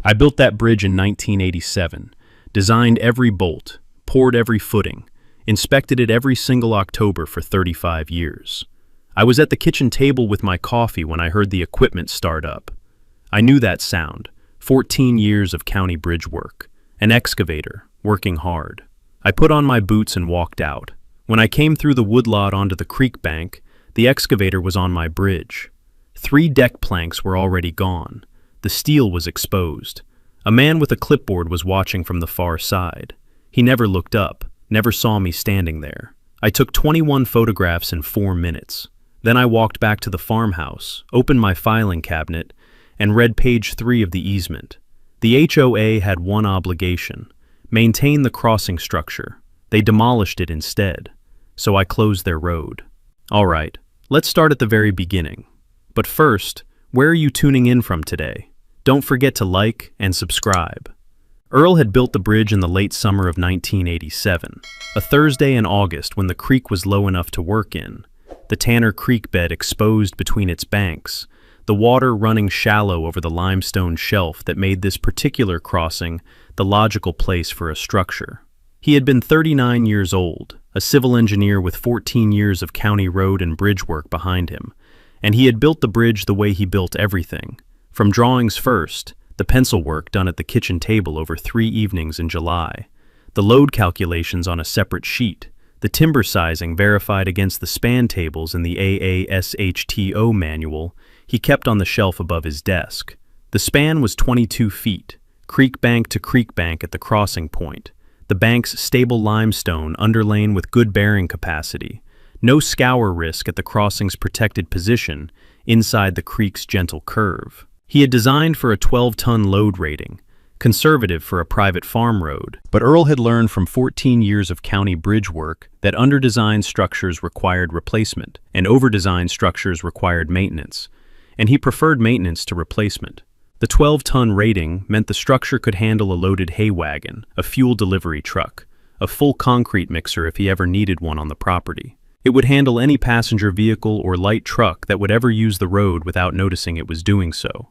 I built that bridge in 1987, designed every bolt, poured every footing, inspected it every single October for 35 years. I was at the kitchen table with my coffee when I heard the equipment start up. I knew that sound, 14 years of county bridge work, an excavator, working hard. I put on my boots and walked out. When I came through the woodlot onto the creek bank, the excavator was on my bridge. 3 deck planks were already gone. The steel was exposed. A man with a clipboard was watching from the far side. He never looked up, never saw me standing there. I took 21 photographs in 4 minutes. Then I walked back to the farmhouse, opened my filing cabinet, and read page 3 of the easement. The HOA had one obligation: maintain the crossing structure. They demolished it instead. So I closed their road. All right, let's start at the very beginning. But first, where are you tuning in from today? Don't forget to like and subscribe. Earl had built the bridge in the late summer of 1987, a Thursday in August when the creek was low enough to work in, the Tanner Creek bed exposed between its banks, the water running shallow over the limestone shelf that made this particular crossing the logical place for a structure. He had been 39 years old, a civil engineer with 14 years of county road and bridge work behind him, and he had built the bridge the way he built everything. From drawings first, the pencil work done at the kitchen table over 3 evenings in July, the load calculations on a separate sheet, the timber sizing verified against the span tables in the AASHTO manual he kept on the shelf above his desk. The span was 22 feet, creek bank to creek bank at the crossing point, the bank's stable limestone underlain with good bearing capacity, no scour risk at the crossing's protected position inside the creek's gentle curve. He had designed for a 12-ton load rating, conservative for a private farm road, but Earl had learned from 14 years of county bridge work that under-designed structures required replacement and over-designed structures required maintenance, and he preferred maintenance to replacement. The 12-ton rating meant the structure could handle a loaded hay wagon, a fuel delivery truck, a full concrete mixer if he ever needed one on the property. It would handle any passenger vehicle or light truck that would ever use the road without noticing it was doing so.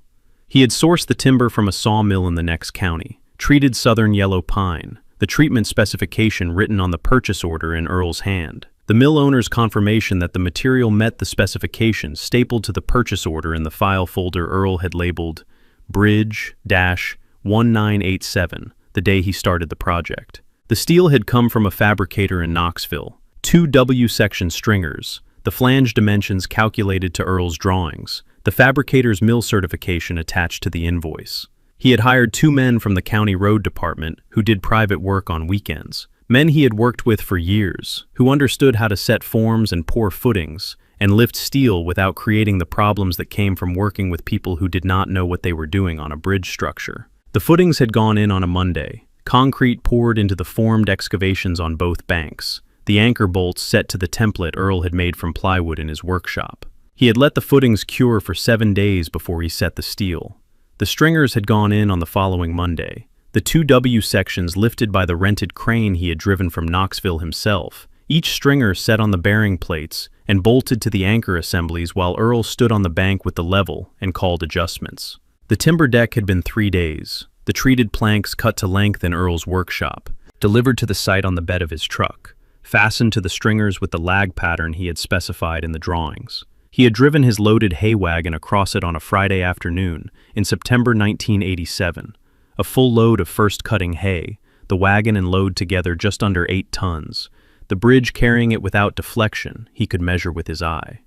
He had sourced the timber from a sawmill in the next county, treated southern yellow pine, the treatment specification written on the purchase order in Earl's hand. The mill owner's confirmation that the material met the specifications stapled to the purchase order in the file folder Earl had labeled Bridge-1987 the day he started the project. The steel had come from a fabricator in Knoxville. 2 W-section stringers, the flange dimensions calculated to Earl's drawings, the fabricator's mill certification attached to the invoice. He had hired 2 men from the county road department who did private work on weekends, men he had worked with for years, who understood how to set forms and pour footings and lift steel without creating the problems that came from working with people who did not know what they were doing on a bridge structure. The footings had gone in on a Monday, concrete poured into the formed excavations on both banks, the anchor bolts set to the template Earl had made from plywood in his workshop. He had let the footings cure for 7 days before he set the steel. The stringers had gone in on the following Monday, the 2 W sections lifted by the rented crane he had driven from Knoxville himself, each stringer set on the bearing plates and bolted to the anchor assemblies while Earl stood on the bank with the level and called adjustments. The timber deck had been 3 days, the treated planks cut to length in Earl's workshop, delivered to the site on the bed of his truck, fastened to the stringers with the lag pattern he had specified in the drawings. He had driven his loaded hay wagon across it on a Friday afternoon in September 1987, a full load of first cutting hay, the wagon and load together just under 8 tons, the bridge carrying it without deflection he could measure with his eye.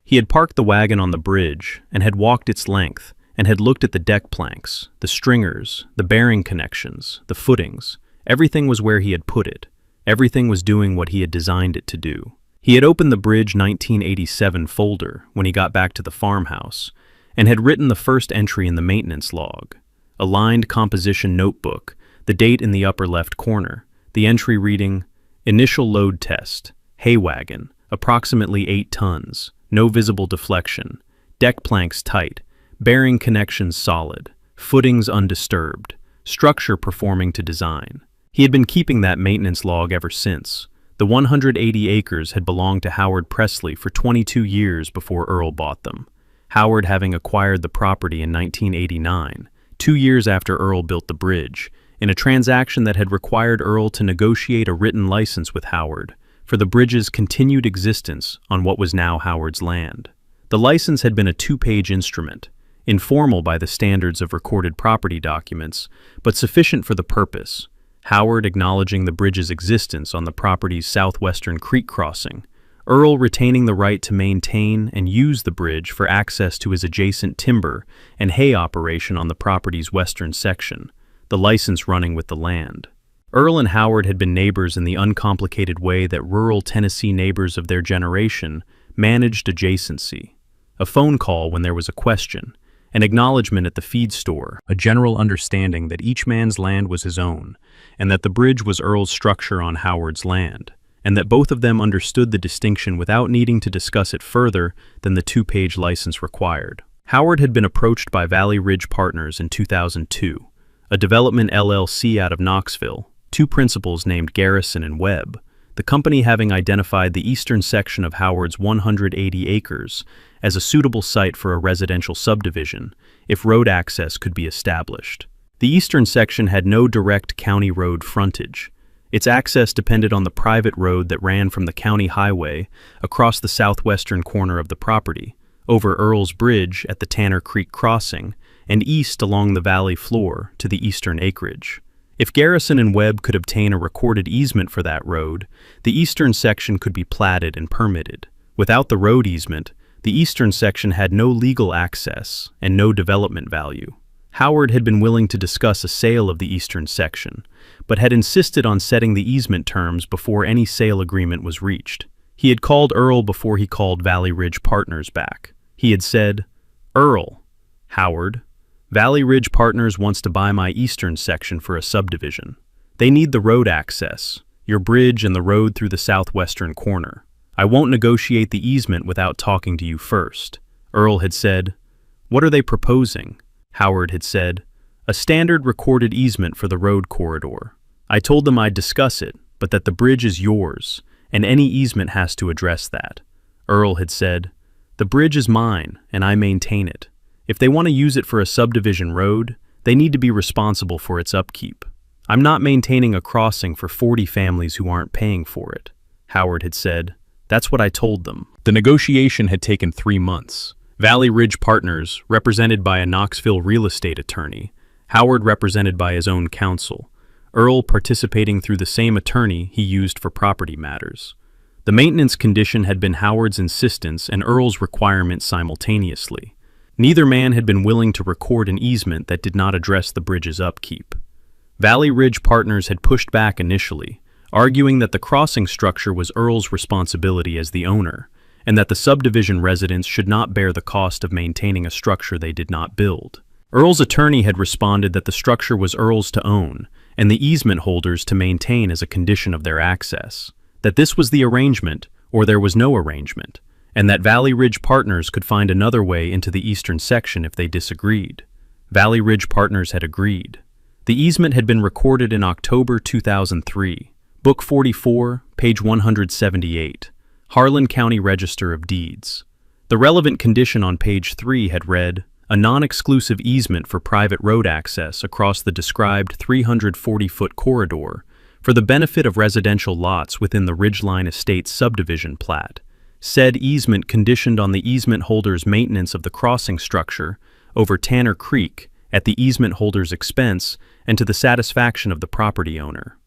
He had parked the wagon on the bridge and had walked its length and had looked at the deck planks, the stringers, the bearing connections, the footings. Everything was where he had put it. Everything was doing what he had designed it to do. He had opened the Bridge 1987 folder when he got back to the farmhouse and had written the first entry in the maintenance log, a lined composition notebook, the date in the upper left corner, the entry reading, Initial load test, hay wagon, approximately 8 tons, no visible deflection, deck planks tight, bearing connections solid, footings undisturbed, structure performing to design. He had been keeping that maintenance log ever since. The 180 acres had belonged to Howard Presley for 22 years before Earl bought them, Howard having acquired the property in 1989, 2 years after Earl built the bridge, in a transaction that had required Earl to negotiate a written license with Howard for the bridge's continued existence on what was now Howard's land. The license had been a 2-page instrument, informal by the standards of recorded property documents, but sufficient for the purpose. Howard acknowledging the bridge's existence on the property's southwestern creek crossing, Earl retaining the right to maintain and use the bridge for access to his adjacent timber and hay operation on the property's western section, the license running with the land. Earl and Howard had been neighbors in the uncomplicated way that rural Tennessee neighbors of their generation managed adjacency. A phone call when there was a question, an acknowledgement at the feed store, a general understanding that each man's land was his own, and that the bridge was Earl's structure on Howard's land, and that both of them understood the distinction without needing to discuss it further than the 2-page license required. Howard had been approached by Valley Ridge Partners in 2002, a development LLC out of Knoxville, 2 principals named Garrison and Webb, the company having identified the eastern section of Howard's 180 acres as a suitable site for a residential subdivision if road access could be established. The eastern section had no direct county road frontage. Its access depended on the private road that ran from the county highway across the southwestern corner of the property, over Earl's Bridge at the Tanner Creek crossing, and east along the valley floor to the eastern acreage. If Garrison and Webb could obtain a recorded easement for that road, the eastern section could be platted and permitted. Without the road easement, the eastern section had no legal access and no development value. Howard had been willing to discuss a sale of the eastern section, but had insisted on setting the easement terms before any sale agreement was reached. He had called Earl before he called Valley Ridge Partners back. He had said, "Earl, Howard, Valley Ridge Partners wants to buy my eastern section for a subdivision. They need the road access, your bridge and the road through the southwestern corner. I won't negotiate the easement without talking to you first." Earl had said, "What are they proposing?" Howard had said, "A standard recorded easement for the road corridor. I told them I'd discuss it, but that the bridge is yours, and any easement has to address that." Earl had said, "The bridge is mine, and I maintain it. If they want to use it for a subdivision road, they need to be responsible for its upkeep. I'm not maintaining a crossing for 40 families who aren't paying for it." Howard had said, "That's what I told them." The negotiation had taken 3 months. Valley Ridge Partners, represented by a Knoxville real estate attorney, Howard represented by his own counsel, Earl participating through the same attorney he used for property matters. The maintenance condition had been Howard's insistence and Earl's requirement simultaneously. Neither man had been willing to record an easement that did not address the bridge's upkeep. Valley Ridge Partners had pushed back initially, arguing that the crossing structure was Earl's responsibility as the owner, and that the subdivision residents should not bear the cost of maintaining a structure they did not build. Earl's attorney had responded that the structure was Earl's to own, and the easement holders to maintain as a condition of their access, that this was the arrangement, or there was no arrangement, and that Valley Ridge Partners could find another way into the eastern section if they disagreed. Valley Ridge Partners had agreed. The easement had been recorded in October 2003, Book 44, page 178, Harlan County Register of Deeds. The relevant condition on page 3 had read, "A non-exclusive easement for private road access across the described 340-foot corridor for the benefit of residential lots within the Ridgeline Estates subdivision plat. Said easement conditioned on the easement holder's maintenance of the crossing structure over Tanner Creek at the easement holder's expense and to the satisfaction of the property owner."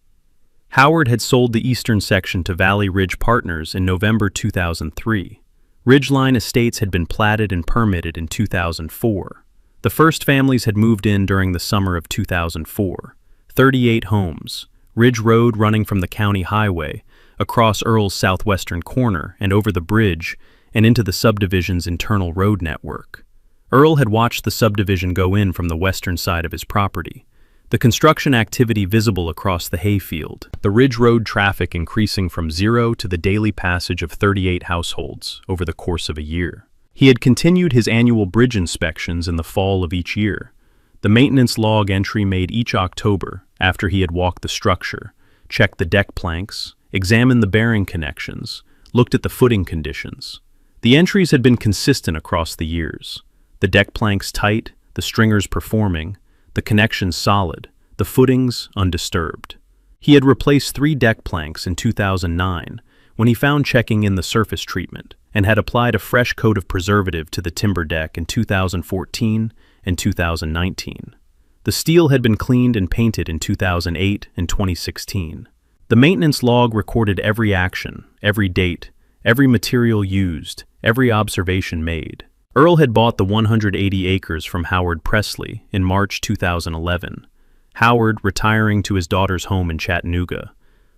Howard had sold the eastern section to Valley Ridge Partners in November 2003. Ridgeline Estates had been platted and permitted in 2004. The first families had moved in during the summer of 2004. 38 homes, Ridge Road running from the county highway, across Earl's southwestern corner and over the bridge and into the subdivision's internal road network. Earl had watched the subdivision go in from the western side of his property, the construction activity visible across the hayfield, the Ridge Road traffic increasing from 0 to the daily passage of 38 households over the course of a year. He had continued his annual bridge inspections in the fall of each year, the maintenance log entry made each October after he had walked the structure, checked the deck planks, examined the bearing connections, looked at the footing conditions. The entries had been consistent across the years. The deck planks tight, the stringers performing, the connections solid, the footings undisturbed. He had replaced 3 deck planks in 2009 when he found checking in the surface treatment and had applied a fresh coat of preservative to the timber deck in 2014 and 2019. The steel had been cleaned and painted in 2008 and 2016. The maintenance log recorded every action, every date, every material used, every observation made. Earl had bought the 180 acres from Howard Presley in March 2011. Howard retiring to his daughter's home in Chattanooga.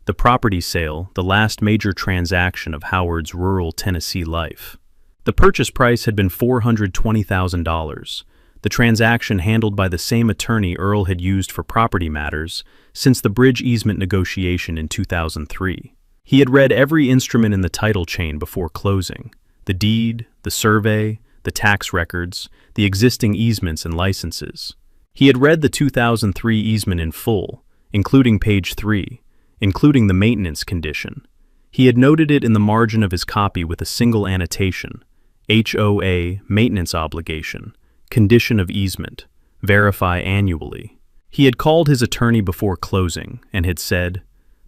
The property sale, the last major transaction of Howard's rural Tennessee life. The purchase price had been $420,000. The transaction handled by the same attorney Earl had used for property matters since the bridge easement negotiation in 2003. He had read every instrument in the title chain before closing: the deed, the survey, the tax records, the existing easements and licenses. He had read the 2003 easement in full, including page 3, including the maintenance condition. He had noted it in the margin of his copy with a single annotation: HOA maintenance obligation, condition of easement, verify annually. He had called his attorney before closing and had said,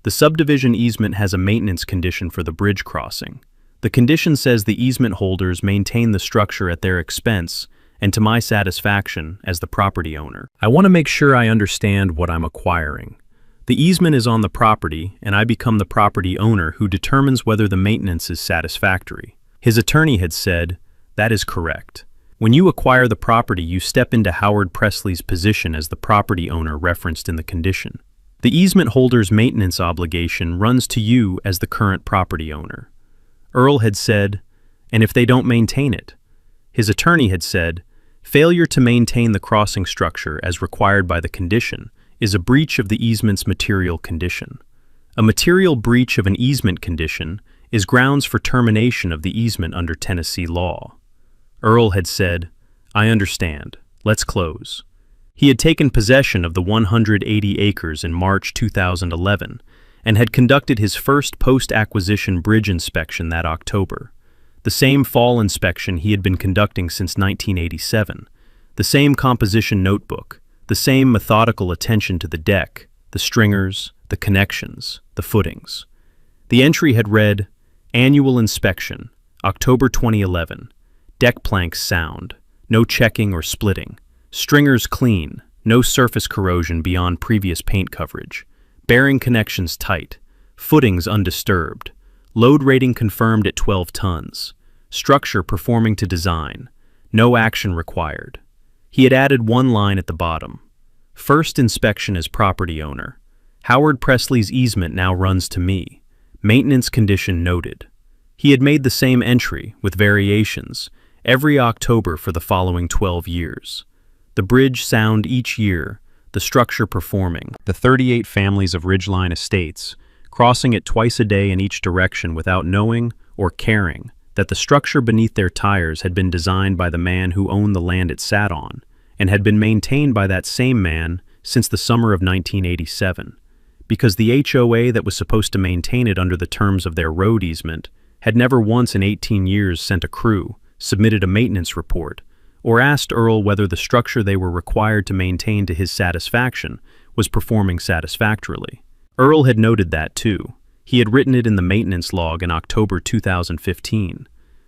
"The subdivision easement has a maintenance condition for the bridge crossing. The condition says the easement holders maintain the structure at their expense and to my satisfaction as the property owner. I want to make sure I understand what I'm acquiring. The easement is on the property, and I become the property owner who determines whether the maintenance is satisfactory." His attorney had said, "That is correct. When you acquire the property, you step into Howard Presley's position as the property owner referenced in the condition. The easement holder's maintenance obligation runs to you as the current property owner." Earl had said, "And if they don't maintain it?" His attorney had said, "Failure to maintain the crossing structure as required by the condition is a breach of the easement's material condition. A material breach of an easement condition is grounds for termination of the easement under Tennessee law." Earl had said, "I understand. Let's close." He had taken possession of the 180 acres in March 2011 and had conducted his first post-acquisition bridge inspection that October. The same fall inspection he had been conducting since 1987, the same composition notebook, the same methodical attention to the deck, the stringers, the connections, the footings. The entry had read, "Annual inspection, October 2011. Deck planks sound, no checking or splitting. Stringers clean, no surface corrosion beyond previous paint coverage. Bearing connections tight, footings undisturbed. Load rating confirmed at 12 tons. Structure performing to design. No action required." He had added one line at the bottom. "First inspection as property owner. Howard Presley's easement now runs to me. Maintenance condition noted." He had made the same entry, with variations, every October for the following 12 years. The bridge sound each year, the structure performing. The 38 families of Ridgeline Estates, crossing it twice a day in each direction without knowing or caring that the structure beneath their tires had been designed by the man who owned the land it sat on, and had been maintained by that same man since the summer of 1987, because the HOA that was supposed to maintain it under the terms of their road easement had never once in 18 years sent a crew, submitted a maintenance report, or asked Earl whether the structure they were required to maintain to his satisfaction was performing satisfactorily. Earl had noted that too. He had written it in the maintenance log in October 2015.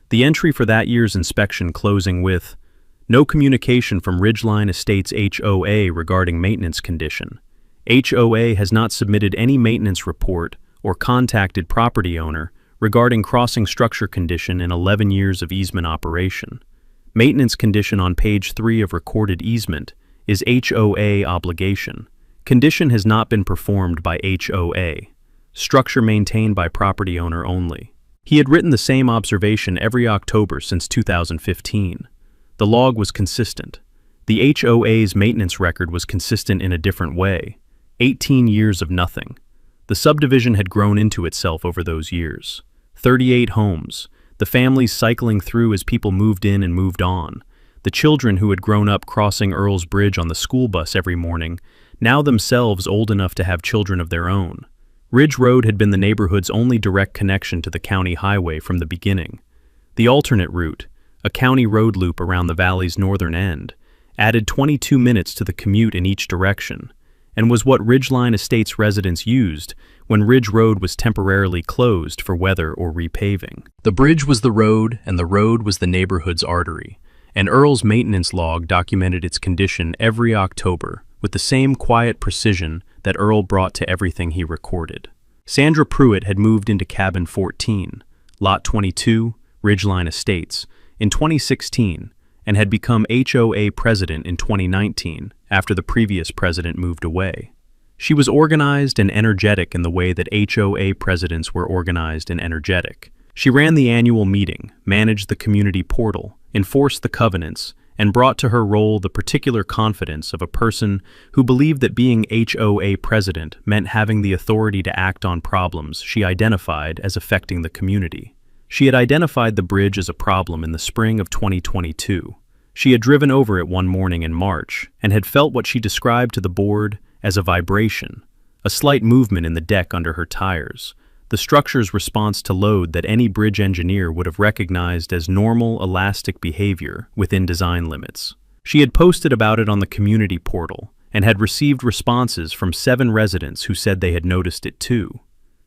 The entry for that year's inspection closing with, "No communication from Ridgeline Estates HOA regarding maintenance condition. HOA has not submitted any maintenance report or contacted property owner regarding crossing structure condition in 11 years of easement operation. Maintenance condition on page 3 of recorded easement is HOA obligation. Condition has not been performed by HOA. Structure maintained by property owner only." He had written the same observation every October since 2015. The log was consistent. The HOA's maintenance record was consistent in a different way. 18 years of nothing. The subdivision had grown into itself over those years. 38 homes, the families cycling through as people moved in and moved on. The children who had grown up crossing Earl's Bridge on the school bus every morning, now themselves old enough to have children of their own. Ridge Road had been the neighborhood's only direct connection to the county highway from the beginning. The alternate route, a county road loop around the valley's northern end, added 22 minutes to the commute in each direction, and was what Ridgeline Estates residents used when Ridge Road was temporarily closed for weather or repaving. The bridge was the road, and the road was the neighborhood's artery, and Earl's maintenance log documented its condition every October with the same quiet precision that Earl brought to everything he recorded. Sandra Pruitt had moved into cabin 14, lot 22, Ridgeline Estates, in 2016, and had become HOA president in 2019 after the previous president moved away. She was organized and energetic in the way that HOA presidents were organized and energetic. She ran the annual meeting, managed the community portal, enforced the covenants, and brought to her role the particular confidence of a person who believed that being HOA president meant having the authority to act on problems she identified as affecting the community. She had identified the bridge as a problem in the spring of 2022. She had driven over it one morning in March and had felt what she described to the board as a vibration, a slight movement in the deck under her tires, the structure's response to load that any bridge engineer would have recognized as normal, elastic behavior within design limits. She had posted about it on the community portal and had received responses from 7 residents who said they had noticed it too.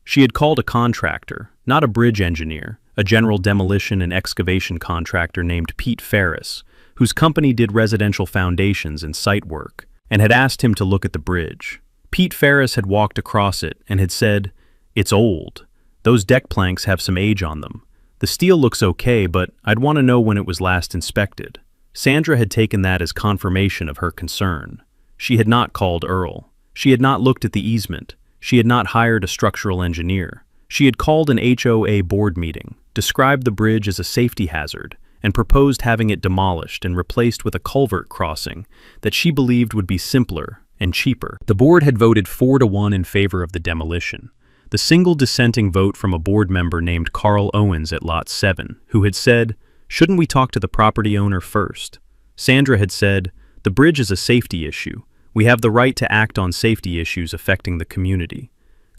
She had called a contractor, not a bridge engineer, a general demolition and excavation contractor named Pete Ferris, whose company did residential foundations and site work, and had asked him to look at the bridge. Pete Ferris had walked across it and had said, "It's old. Those deck planks have some age on them. The steel looks okay, but I'd want to know when it was last inspected." Sandra had taken that as confirmation of her concern. She had not called Earl. She had not looked at the easement. She had not hired a structural engineer. She had called an HOA board meeting, described the bridge as a safety hazard, and proposed having it demolished and replaced with a culvert crossing that she believed would be simpler and cheaper. The board had voted 4-1 in favor of the demolition. The single dissenting vote from a board member named Carl Owens at Lot 7, who had said, "Shouldn't we talk to the property owner first?" Sandra had said, "The bridge is a safety issue. We have the right to act on safety issues affecting the community."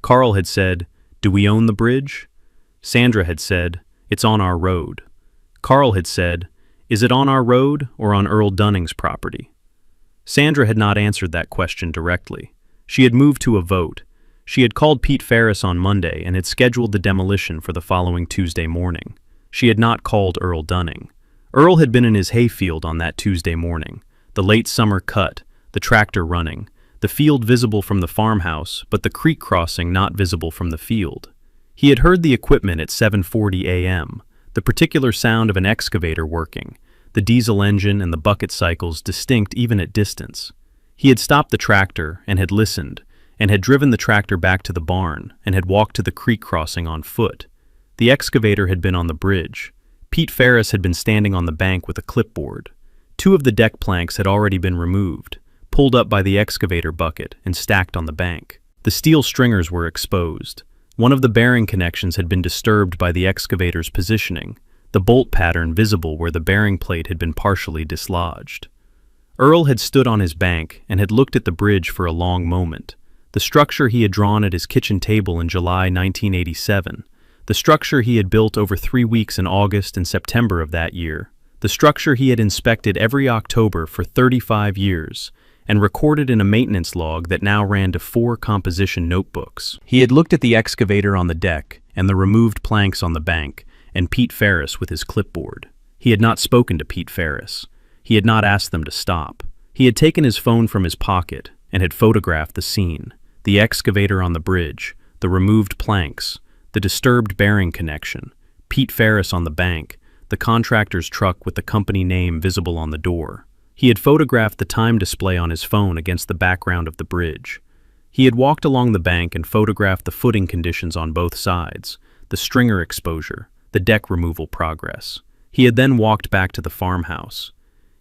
Carl had said, "Do we own the bridge?" Sandra had said, "It's on our road." Carl had said, "Is it on our road or on Earl Dunning's property?" Sandra had not answered that question directly. She had moved to a vote. She had called Pete Ferris on Monday and had scheduled the demolition for the following Tuesday morning. She had not called Earl Dunning. Earl had been in his hayfield on that Tuesday morning, the late summer cut, the tractor running, the field visible from the farmhouse, but the creek crossing not visible from the field. He had heard the equipment at 7:40 a.m., the particular sound of an excavator working, the diesel engine and the bucket cycles distinct even at distance. He had stopped the tractor and had listened, and had driven the tractor back to the barn and had walked to the creek crossing on foot. The excavator had been on the bridge. Pete Ferris had been standing on the bank with a clipboard. 2 of the deck planks had already been removed, pulled up by the excavator bucket and stacked on the bank. The steel stringers were exposed. One of the bearing connections had been disturbed by the excavator's positioning, the bolt pattern visible where the bearing plate had been partially dislodged. Earl had stood on his bank and had looked at the bridge for a long moment. The structure he had drawn at his kitchen table in July 1987, the structure he had built over 3 weeks in August and September of that year, the structure he had inspected every October for 35 years, and recorded in a maintenance log that now ran to 4 composition notebooks. He had looked at the excavator on the deck and the removed planks on the bank, and Pete Ferris with his clipboard. He had not spoken to Pete Ferris. He had not asked them to stop. He had taken his phone from his pocket and had photographed the scene, the excavator on the bridge, the removed planks, the disturbed bearing connection, Pete Ferris on the bank, the contractor's truck with the company name visible on the door. He had photographed the time display on his phone against the background of the bridge. He had walked along the bank and photographed the footing conditions on both sides, the stringer exposure, the deck removal progress. He had then walked back to the farmhouse.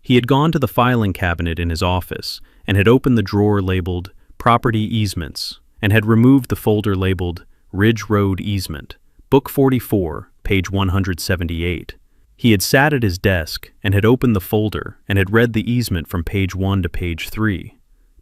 He had gone to the filing cabinet in his office and had opened the drawer labeled Property Easements and had removed the folder labeled Ridge Road Easement, Book 44, page 178. He had sat at his desk and had opened the folder and had read the easement from page 1 to page 3.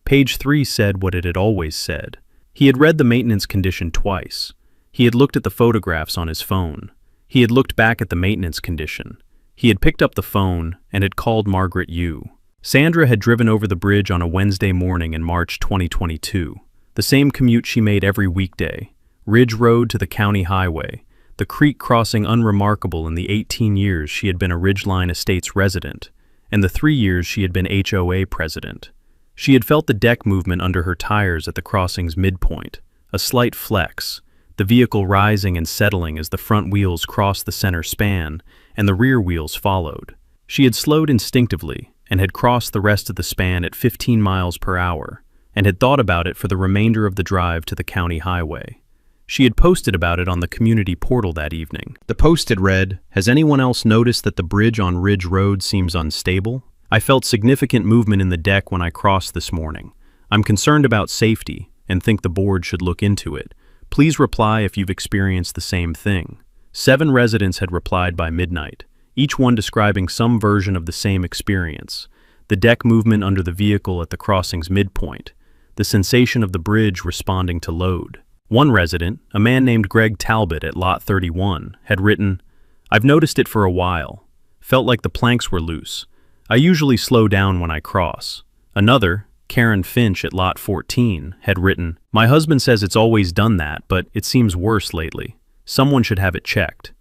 Page 3 said what it had always said. He had read the maintenance condition twice. He had looked at the photographs on his phone. He had looked back at the maintenance condition. He had picked up the phone and had called Margaret Yu. Sandra had driven over the bridge on a Wednesday morning in March 2022. The same commute she made every weekday. Ridge Road to the county highway, the creek crossing unremarkable in the 18 years she had been a Ridgeline Estates resident, and the 3 years she had been HOA president. She had felt the deck movement under her tires at the crossing's midpoint, a slight flex, the vehicle rising and settling as the front wheels crossed the center span and the rear wheels followed. She had slowed instinctively and had crossed the rest of the span at 15 miles per hour, and had thought about it for the remainder of the drive to the county highway. She had posted about it on the community portal that evening. The post had read, "Has anyone else noticed that the bridge on Ridge Road seems unstable? I felt significant movement in the deck when I crossed this morning. I'm concerned about safety and think the board should look into it. Please reply if you've experienced the same thing." 7 residents had replied by midnight, each one describing some version of the same experience: the deck movement under the vehicle at the crossing's midpoint, the sensation of the bridge responding to load. One resident, a man named Greg Talbot at Lot 31, had written, "I've noticed it for a while. Felt like the planks were loose. I usually slow down when I cross." Another, Karen Finch at Lot 14, had written, "My husband says it's always done that, but it seems worse lately. Someone should have it checked."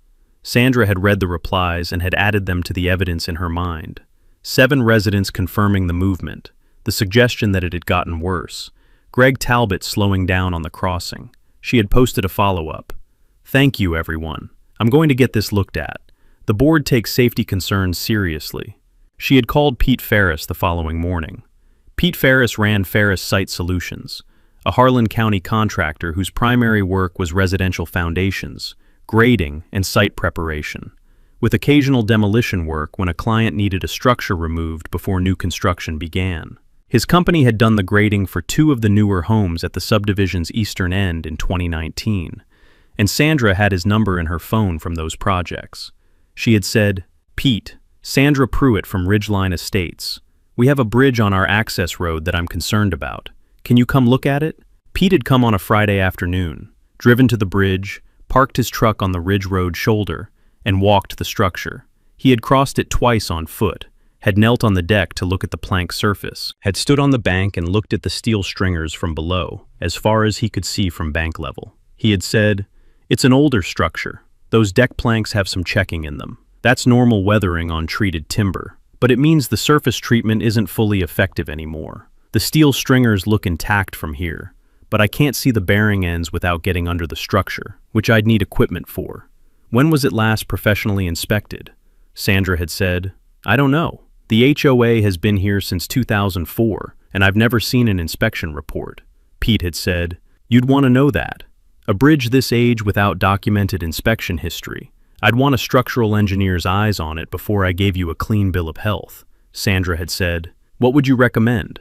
Sandra had read the replies and had added them to the evidence in her mind. 7 residents confirming the movement, the suggestion that it had gotten worse. Greg Talbot slowing down on the crossing. She had posted a follow-up. "Thank you, everyone. I'm going to get this looked at. The board takes safety concerns seriously." She had called Pete Ferris the following morning. Pete Ferris ran Ferris Site Solutions, a Harlan County contractor whose primary work was residential foundations, grading, and site preparation, with occasional demolition work when a client needed a structure removed before new construction began. His company had done the grading for 2 of the newer homes at the subdivision's eastern end in 2019, and Sandra had his number in her phone from those projects. She had said, "Pete, Sandra Pruitt from Ridgeline Estates. We have a bridge on our access road that I'm concerned about. Can you come look at it?" Pete had come on a Friday afternoon, driven to the bridge, parked his truck on the Ridge Road shoulder, and walked the structure. He had crossed it twice on foot, had knelt on the deck to look at the plank surface, had stood on the bank and looked at the steel stringers from below, as far as he could see from bank level. He had said, "It's an older structure. Those deck planks have some checking in them. That's normal weathering on treated timber, but it means the surface treatment isn't fully effective anymore. The steel stringers look intact from here, but I can't see the bearing ends without getting under the structure, which I'd need equipment for." "When was it last professionally inspected?" Sandra had said, "I don't know. The HOA has been here since 2004, and I've never seen an inspection report." Pete had said, "You'd want to know that. A bridge this age without documented inspection history. I'd want a structural engineer's eyes on it before I gave you a clean bill of health." Sandra had said, "What would you recommend?"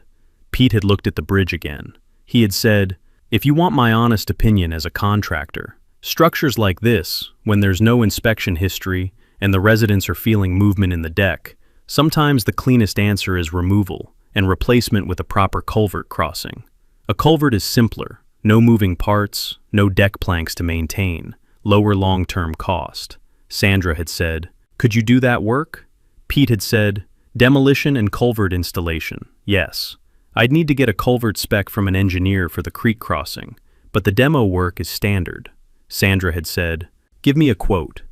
Pete had looked at the bridge again. He had said, "If you want my honest opinion as a contractor, structures like this, when there's no inspection history and the residents are feeling movement in the deck, sometimes the cleanest answer is removal and replacement with a proper culvert crossing. A culvert is simpler, no moving parts, no deck planks to maintain, lower long-term cost." Sandra had said, "Could you do that work?" Pete had said, "Demolition and culvert installation, yes. I'd need to get a culvert spec from an engineer for the creek crossing, but the demo work is standard." Sandra had said, "Give me a quote."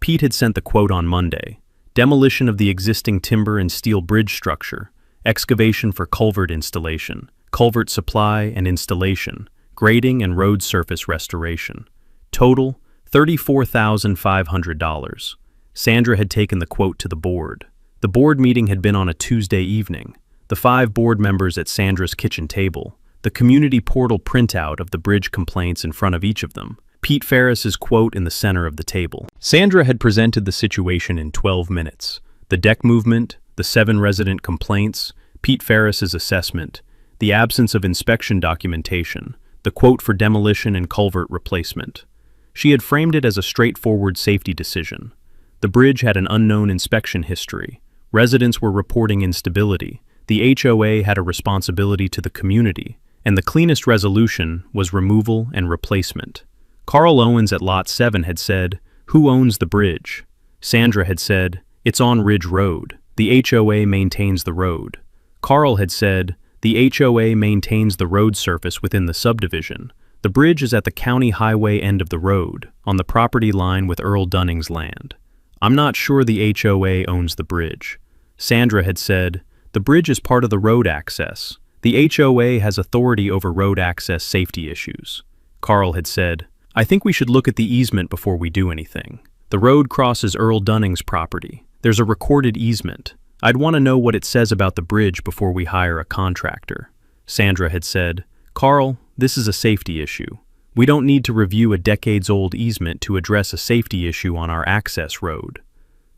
Pete had sent the quote on Monday: "Demolition of the existing timber and steel bridge structure, excavation for culvert installation, culvert supply and installation, grading and road surface restoration. Total, $34,500. Sandra had taken the quote to the board. The board meeting had been on a Tuesday evening. The 5 board members at Sandra's kitchen table, the community portal printout of the bridge complaints in front of each of them, Pete Ferris's quote in the center of the table. Sandra had presented the situation in 12 minutes. The deck movement, the 7 resident complaints, Pete Ferris's assessment, the absence of inspection documentation, the quote for demolition and culvert replacement. She had framed it as a straightforward safety decision. The bridge had an unknown inspection history. Residents were reporting instability. The HOA had a responsibility to the community, and the cleanest resolution was removal and replacement. Carl Owens at Lot 7 had said, "Who owns the bridge?" Sandra had said, "It's on Ridge Road. The HOA maintains the road." Carl had said, "The HOA maintains the road surface within the subdivision. The bridge is at the county highway end of the road, on the property line with Earl Dunning's land. I'm not sure the HOA owns the bridge." Sandra had said, "The bridge is part of the road access. The HOA has authority over road access safety issues." Carl had said, "I think we should look at the easement before we do anything. The road crosses Earl Dunning's property. There's a recorded easement. I'd want to know what it says about the bridge before we hire a contractor." Sandra had said, "Carl, this is a safety issue. We don't need to review a decades-old easement to address a safety issue on our access road."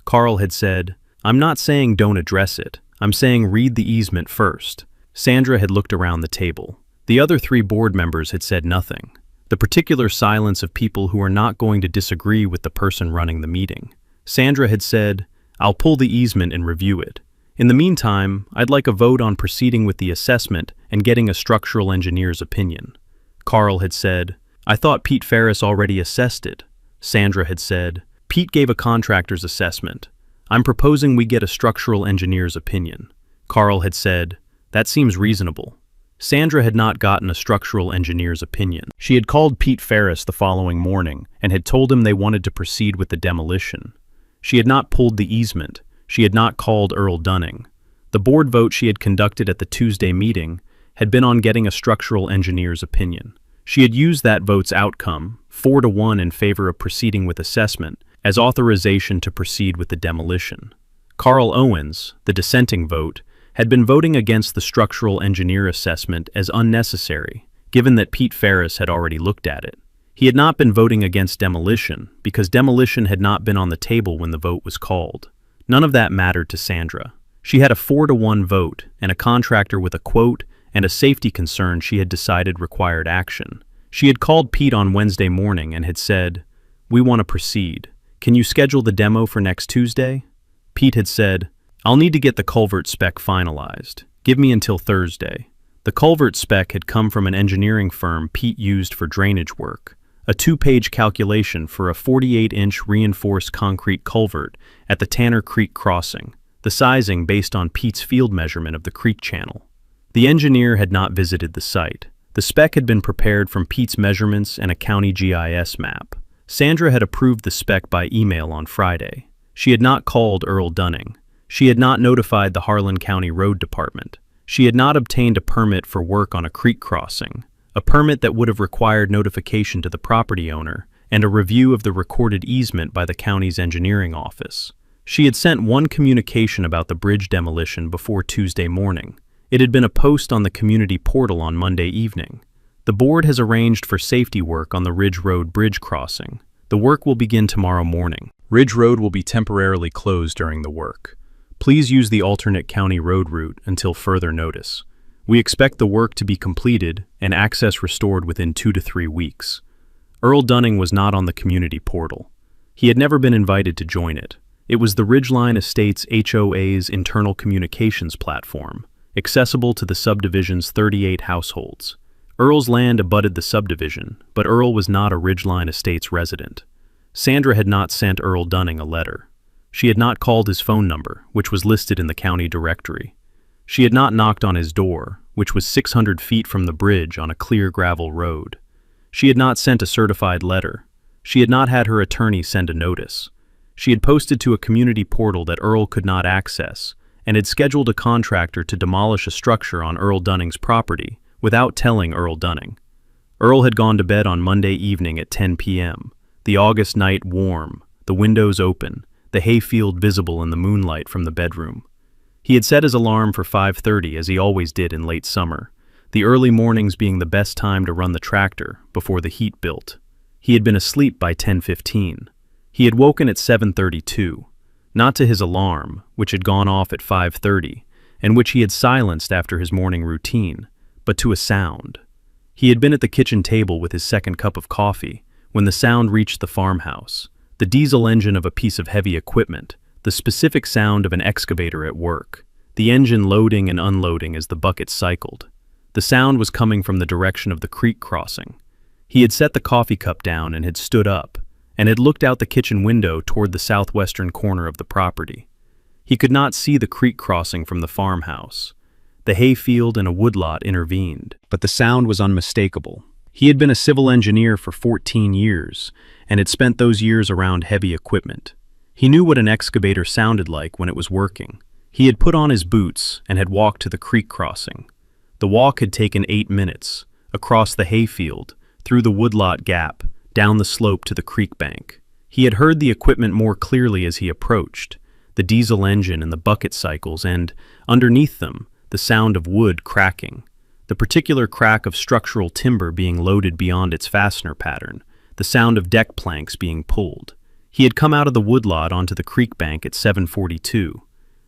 Carl had said, "I'm not saying don't address it. I'm saying read the easement first." Sandra had looked around the table. The other 3 board members had said nothing. The particular silence of people who are not going to disagree with the person running the meeting. Sandra had said, "I'll pull the easement and review it. In the meantime, I'd like a vote on proceeding with the assessment and getting a structural engineer's opinion." Carl had said, "I thought Pete Ferris already assessed it." Sandra had said, "Pete gave a contractor's assessment. I'm proposing we get a structural engineer's opinion." Carl had said, "That seems reasonable." Sandra had not gotten a structural engineer's opinion. She had called Pete Ferris the following morning and had told him they wanted to proceed with the demolition. She had not pulled the easement. She had not called Earl Dunning. The board vote she had conducted at the Tuesday meeting had been on getting a structural engineer's opinion. She had used that vote's outcome, 4-1 in favor of proceeding with assessment, as authorization to proceed with the demolition. Carl Owens, the dissenting vote, had been voting against the structural engineer assessment as unnecessary, given that Pete Ferris had already looked at it. He had not been voting against demolition because demolition had not been on the table when the vote was called. None of that mattered to Sandra. She had a 4-1 vote and a contractor with a quote and a safety concern she had decided required action. She had called Pete on Wednesday morning and had said, "We want to proceed. Can you schedule the demo for next Tuesday?" Pete had said, "I'll need to get the culvert spec finalized. Give me until Thursday." The culvert spec had come from an engineering firm Pete used for drainage work. A 2-page calculation for a 48-inch reinforced concrete culvert at the Tanner Creek crossing, the sizing based on Pete's field measurement of the creek channel. The engineer had not visited the site. The spec had been prepared from Pete's measurements and a county GIS map. Sandra had approved the spec by email on Friday. She had not called Earl Dunning. She had not notified the Harlan County Road Department. She had not obtained a permit for work on a creek crossing, a permit that would have required notification to the property owner and a review of the recorded easement by the county's engineering office. She had sent one communication about the bridge demolition before Tuesday morning. It had been a post on the community portal on Monday evening. The board has arranged for safety work on the Ridge Road bridge crossing. The work will begin tomorrow morning. Ridge Road will be temporarily closed during the work. Please use the alternate county road route until further notice. We expect the work to be completed and access restored within 2 to 3 weeks. Earl Dunning was not on the community portal. He had never been invited to join it. It was the Ridgeline Estates HOA's internal communications platform, accessible to the subdivision's 38 households. Earl's land abutted the subdivision, but Earl was not a Ridgeline Estates resident. Sandra had not sent Earl Dunning a letter. She had not called his phone number, which was listed in the county directory. She had not knocked on his door, which was 600 feet from the bridge on a clear gravel road. She had not sent a certified letter. She had not had her attorney send a notice. She had posted to a community portal that Earl could not access, and had scheduled a contractor to demolish a structure on Earl Dunning's property without telling Earl Dunning. Earl had gone to bed on Monday evening at 10 p.m., the August night warm, the windows open, the hayfield visible in the moonlight from the bedroom. He had set his alarm for 5:30 as he always did in late summer, the early mornings being the best time to run the tractor before the heat built. He had been asleep by 10:15. He had woken at 7:32, not to his alarm, which had gone off at 5:30, and which he had silenced after his morning routine, but to a sound. He had been at the kitchen table with his second cup of coffee when the sound reached the farmhouse. The diesel engine of a piece of heavy equipment, the specific sound of an excavator at work, the engine loading and unloading as the bucket cycled. The sound was coming from the direction of the creek crossing. He had set the coffee cup down and had stood up, and had looked out the kitchen window toward the southwestern corner of the property. He could not see the creek crossing from the farmhouse. The hayfield and a woodlot intervened, but the sound was unmistakable. He had been a civil engineer for 14 years, and had spent those years around heavy equipment. He knew what an excavator sounded like when it was working. He had put on his boots and had walked to the creek crossing. The walk had taken 8 minutes, across the hayfield, through the woodlot gap, down the slope to the creek bank. He had heard the equipment more clearly as he approached, the diesel engine and the bucket cycles, and, underneath them, the sound of wood cracking, the particular crack of structural timber being loaded beyond its fastener pattern, the sound of deck planks being pulled. He had come out of the woodlot onto the creek bank at 7:42.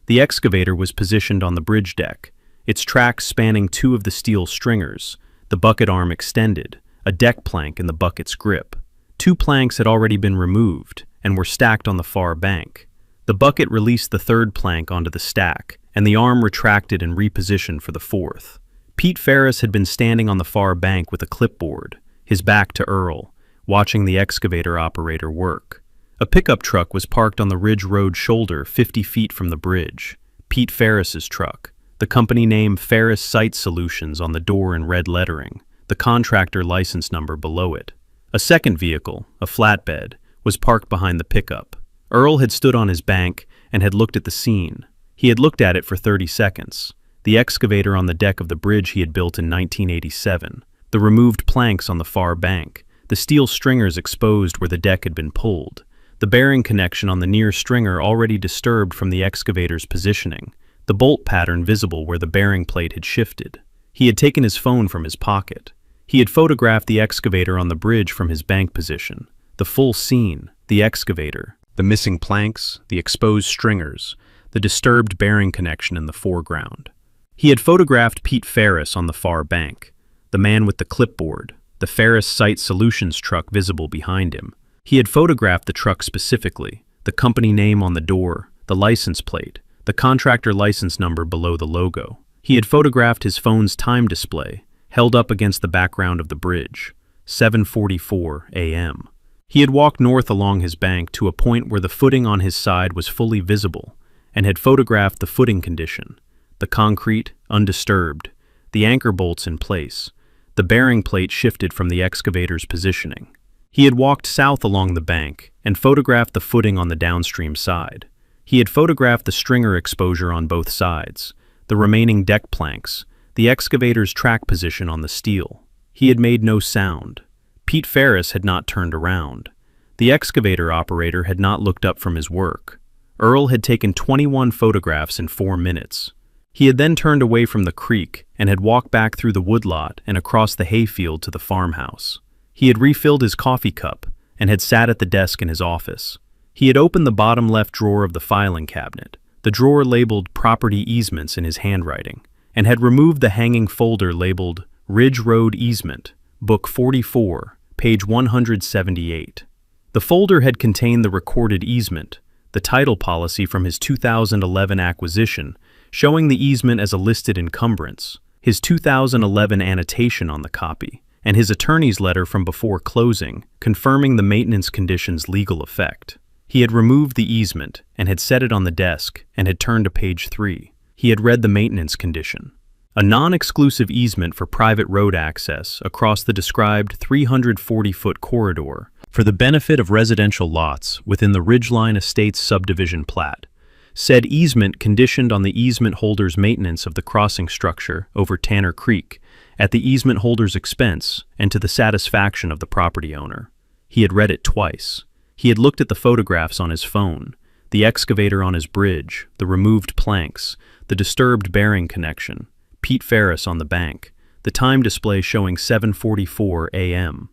The excavator was positioned on the bridge deck, its tracks spanning 2 of the steel stringers, the bucket arm extended, a deck plank in the bucket's grip. 2 planks had already been removed and were stacked on the far bank. The bucket released the 3rd plank onto the stack, and the arm retracted and repositioned for the 4th. Pete Ferris had been standing on the far bank with a clipboard, his back to Earl, watching the excavator operator work. A pickup truck was parked on the Ridge Road shoulder 50 feet from the bridge. Pete Ferris's truck, the company name Ferris Site Solutions on the door in red lettering, the contractor license number below it. A second vehicle, a flatbed, was parked behind the pickup. Earl had stood on his bank and had looked at the scene. He had looked at it for 30 seconds. The excavator on the deck of the bridge he had built in 1987, the removed planks on the far bank, the steel stringers exposed where the deck had been pulled, the bearing connection on the near stringer already disturbed from the excavator's positioning, the bolt pattern visible where the bearing plate had shifted. He had taken his phone from his pocket. He had photographed the excavator on the bridge from his bank position. The full scene, the excavator, the missing planks, the exposed stringers, the disturbed bearing connection in the foreground. He had photographed Pete Ferris on the far bank, the man with the clipboard, the Ferris Site Solutions truck visible behind him. He had photographed the truck specifically, the company name on the door, the license plate, the contractor license number below the logo. He had photographed his phone's time display, held up against the background of the bridge, 7:44 a.m. He had walked north along his bank to a point where the footing on his side was fully visible, and had photographed the footing condition, the concrete undisturbed, the anchor bolts in place, the bearing plate shifted from the excavator's positioning. He had walked south along the bank and photographed the footing on the downstream side. He had photographed the stringer exposure on both sides, the remaining deck planks, the excavator's track position on the steel. He had made no sound. Pete Ferris had not turned around. The excavator operator had not looked up from his work. Earl had taken 21 photographs in 4 minutes. He had then turned away from the creek and had walked back through the woodlot and across the hayfield to the farmhouse. He had refilled his coffee cup and had sat at the desk in his office. He had opened the bottom left drawer of the filing cabinet, the drawer labeled Property Easements in his handwriting, and had removed the hanging folder labeled Ridge Road Easement, Book 44, page 178. The folder had contained the recorded easement, the title policy from his 2011 acquisition, showing the easement as a listed encumbrance, his 2011 annotation on the copy, and his attorney's letter from before closing, confirming the maintenance condition's legal effect. He had removed the easement and had set it on the desk and had turned to page 3. He had read the maintenance condition. A non-exclusive easement for private road access across the described 340-foot corridor for the benefit of residential lots within the Ridgeline Estates subdivision plat. Said easement conditioned on the easement holder's maintenance of the crossing structure over Tanner Creek at the easement holder's expense and to the satisfaction of the property owner. He had read it twice. He had looked at the photographs on his phone, the excavator on his bridge, the removed planks, the disturbed bearing connection, Pete Ferris on the bank, the time display showing 7:44 a.m.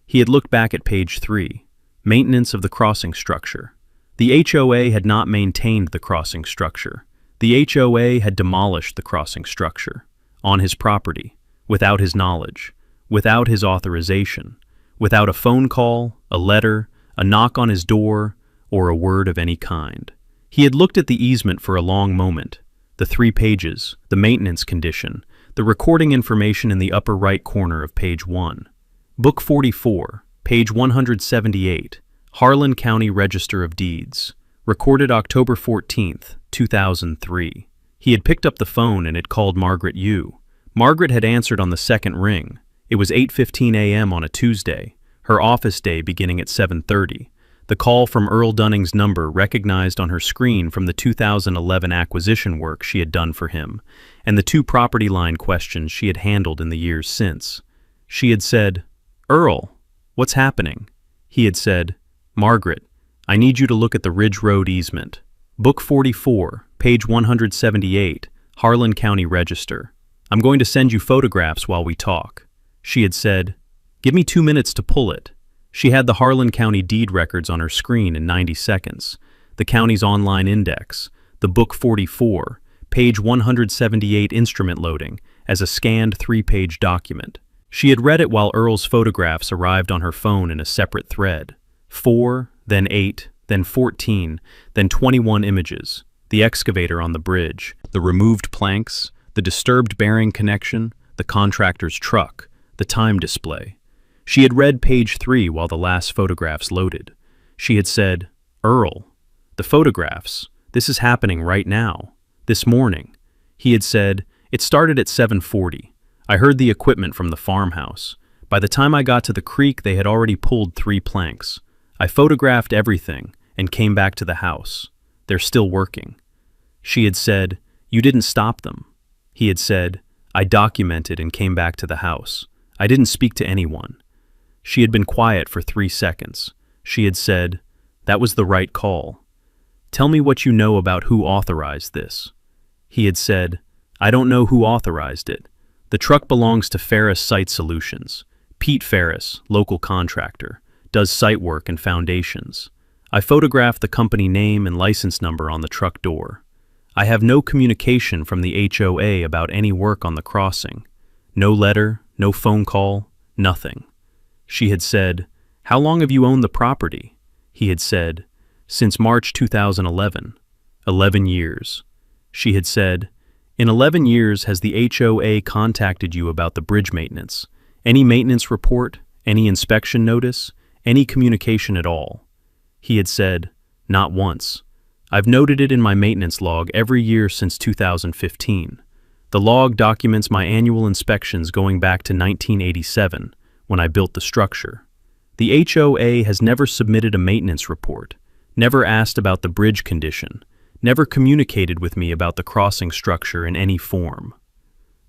He had looked back at page 3, maintenance of the crossing structure. The HOA had not maintained the crossing structure. The HOA had demolished the crossing structure on his property, without his knowledge, without his authorization, without a phone call, a letter, a knock on his door, or a word of any kind. He had looked at the easement for a long moment, the 3 pages, the maintenance condition, the recording information in the upper right corner of page 1. Book 44, page 178, Harlan County Register of Deeds, recorded October 14, 2003. He had picked up the phone and had called Margaret Yu. Margaret had answered on the second ring. It was 8:15 a.m. on a Tuesday, her office day beginning at 7:30. The call from Earl Dunning's number recognized on her screen from the 2011 acquisition work she had done for him, and the 2 property line questions she had handled in the years since. She had said, "Earl, what's happening?" He had said, "Margaret, I need you to look at the Ridge Road easement. Book 44, page 178, Harlan County Register. I'm going to send you photographs while we talk." She had said, "Give me 2 minutes to pull it." She had the Harlan County deed records on her screen in 90 seconds, the county's online index, the Book 44, page 178 instrument loading as a scanned 3-page document. She had read it while Earl's photographs arrived on her phone in a separate thread. 4, then 8, then 14, then 21 images. The excavator on the bridge, the removed planks, the disturbed bearing connection, the contractor's truck, the time display. She had read page 3 while the last photographs loaded. She had said, "Earl, the photographs, this is happening right now, this morning." He had said, "It started at 7:40. I heard the equipment from the farmhouse. By the time I got to the creek, they had already pulled 3 planks. I photographed everything and came back to the house. They're still working." She had said, "You didn't stop them." He had said, "I documented and came back to the house. I didn't speak to anyone." She had been quiet for 3 seconds. She had said, "That was the right call. Tell me what you know about who authorized this." He had said, "I don't know who authorized it. The truck belongs to Ferris Site Solutions. Pete Ferris, local contractor, does site work and foundations. I photographed the company name and license number on the truck door. I have no communication from the HOA about any work on the crossing. No letter, no phone call, nothing." She had said, "How long have you owned the property?" He had said, "Since March 2011. 11 years. She had said, "In 11 years, has the HOA contacted you about the bridge maintenance? Any maintenance report? Any inspection notice? Any communication at all?" He had said, "Not once. I've noted it in my maintenance log every year since 2015. The log documents my annual inspections going back to 1987, when I built the structure. The HOA has never submitted a maintenance report, never asked about the bridge condition, never communicated with me about the crossing structure in any form."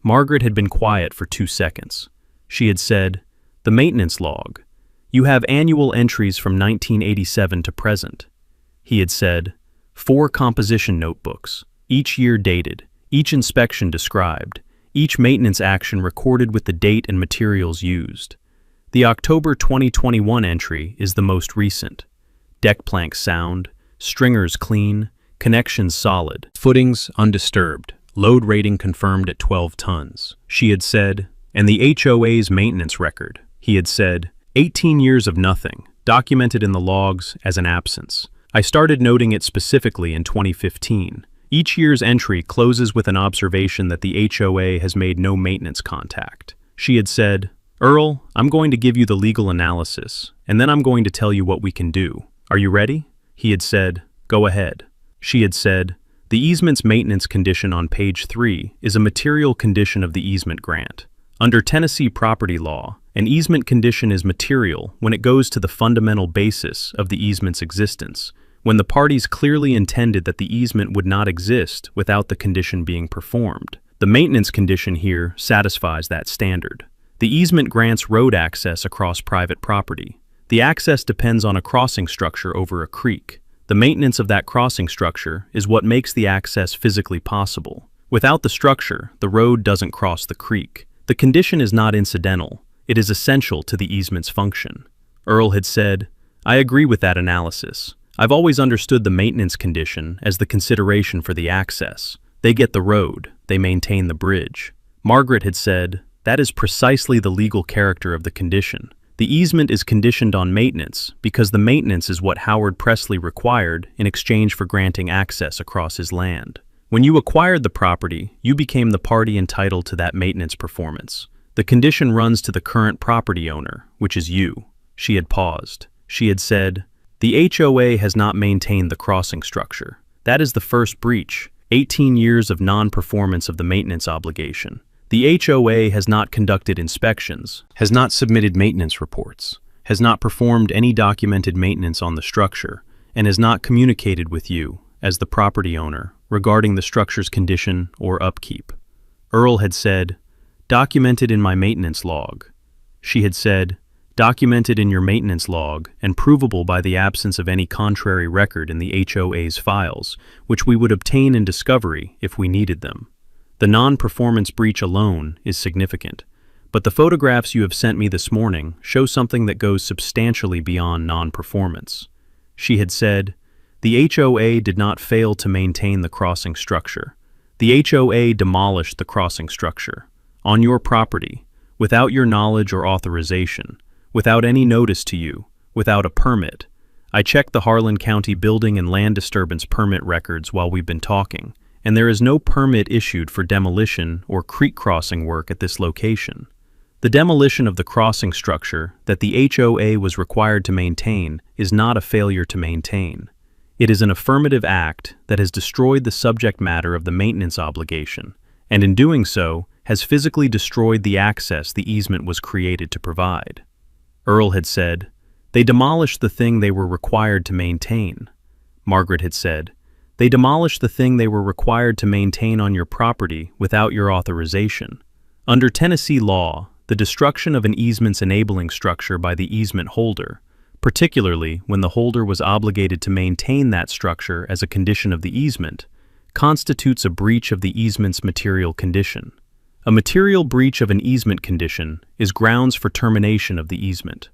Margaret had been quiet for 2 seconds. She had said, "The maintenance log. You have annual entries from 1987 to present." He had said, 4 composition notebooks, each year dated, each inspection described, each maintenance action recorded with the date and materials used. The October 2021 entry is the most recent. Deck planks sound, stringers clean, connections solid, footings undisturbed, load rating confirmed at 12 tons. She had said, "And the HOA's maintenance record." He had said, 18 years of nothing, documented in the logs as an absence. I started noting it specifically in 2015. Each year's entry closes with an observation that the HOA has made no maintenance contact. She had said, "Earl, I'm going to give you the legal analysis, and then I'm going to tell you what we can do. Are you ready?" He had said, "Go ahead." She had said, "The easement's maintenance condition on page 3 is a material condition of the easement grant. Under Tennessee property law, an easement condition is material when it goes to the fundamental basis of the easement's existence, when the parties clearly intended that the easement would not exist without the condition being performed. The maintenance condition here satisfies that standard. The easement grants road access across private property. The access depends on a crossing structure over a creek. The maintenance of that crossing structure is what makes the access physically possible. Without the structure, the road doesn't cross the creek. The condition is not incidental. It is essential to the easement's function." Earl had said, "I agree with that analysis. I've always understood the maintenance condition as the consideration for the access. They get the road, they maintain the bridge." Margaret had said, "That is precisely the legal character of the condition. The easement is conditioned on maintenance because the maintenance is what Howard Presley required in exchange for granting access across his land. When you acquired the property, you became the party entitled to that maintenance performance. The condition runs to the current property owner, which is you." She had paused. She had said, "The HOA has not maintained the crossing structure. That is the first breach. 18 years of non-performance of the maintenance obligation. The HOA has not conducted inspections, has not submitted maintenance reports, has not performed any documented maintenance on the structure, and has not communicated with you, as the property owner, regarding the structure's condition or upkeep. Earl had said, "Documented in my maintenance log." She had said, "Documented in your maintenance log and provable by the absence of any contrary record in the HOA's files, which we would obtain in discovery if we needed them. The non-performance breach alone is significant, but the photographs you have sent me this morning show something that goes substantially beyond non-performance." She had said, "The HOA did not fail to maintain the crossing structure. The HOA demolished the crossing structure, on your property, without your knowledge or authorization, without any notice to you, without a permit. I checked the Harlan County Building and Land Disturbance permit records while we've been talking, and there is no permit issued for demolition or creek crossing work at this location. The demolition of the crossing structure that the HOA was required to maintain is not a failure to maintain. It is an affirmative act that has destroyed the subject matter of the maintenance obligation, and in doing so, has physically destroyed the access the easement was created to provide." Earl had said, "They demolished the thing they were required to maintain." Margaret had said, "They demolished the thing they were required to maintain on your property without your authorization. Under Tennessee law, the destruction of an easement's enabling structure by the easement holder, particularly when the holder was obligated to maintain that structure as a condition of the easement, constitutes a breach of the easement's material condition. A material breach of an easement condition is grounds for termination of the easement."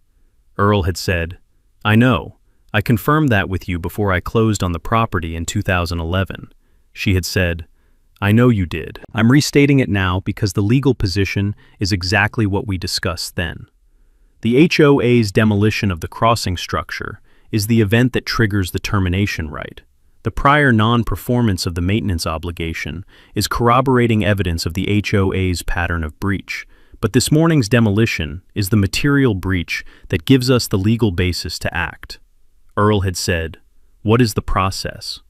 Earl had said, "I know. I confirmed that with you before I closed on the property in 2011. She had said, "I know you did. I'm restating it now because the legal position is exactly what we discussed then. The HOA's demolition of the crossing structure is the event that triggers the termination right. The prior non-performance of the maintenance obligation is corroborating evidence of the HOA's pattern of breach, but this morning's demolition is the material breach that gives us the legal basis to act." Earl had said, "What is the process?"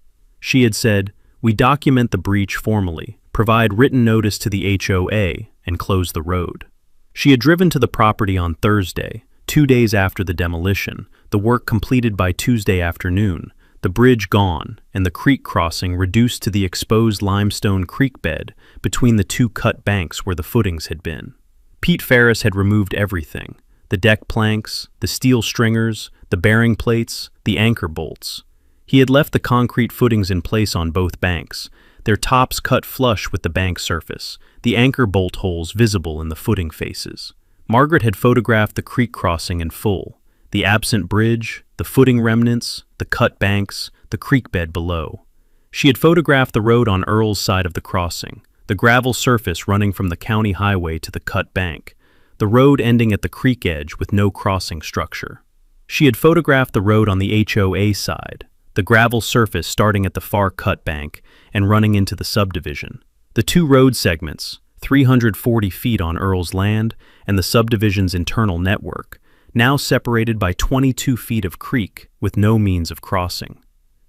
She had said, "We document the breach formally, provide written notice to the HOA, and close the road." She had driven to the property on Thursday, 2 days after the demolition, the work completed by Tuesday afternoon, the bridge gone, and the creek crossing reduced to the exposed limestone creek bed between the two cut banks where the footings had been. Pete Ferris had removed everything: the deck planks, the steel stringers, the bearing plates, the anchor bolts. He had left the concrete footings in place on both banks, their tops cut flush with the bank surface, the anchor bolt holes visible in the footing faces. Margaret had photographed the creek crossing in full: the absent bridge, the footing remnants, the cut banks, the creek bed below. She had photographed the road on Earl's side of the crossing, the gravel surface running from the county highway to the cut bank, the road ending at the creek edge with no crossing structure. She had photographed the road on the HOA side, the gravel surface starting at the far cut bank and running into the subdivision. The two road segments, 340 feet on Earl's land and the subdivision's internal network, now separated by 22 feet of creek with no means of crossing.